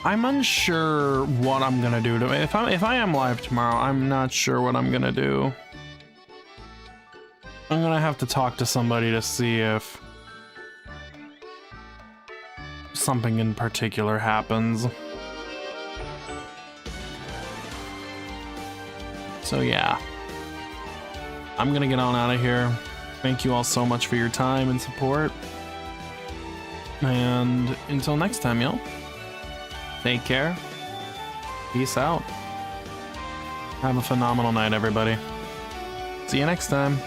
I'm unsure what I'm gonna do to if I am live tomorrow. I'm not sure what I'm gonna do. I'm gonna have to talk to somebody to see if something in particular happens. So yeah, I'm gonna get on out of here. Thank you all so much for your time and support. And until next time, y'all. Take care. Peace out. Have a phenomenal night, everybody. See you next time.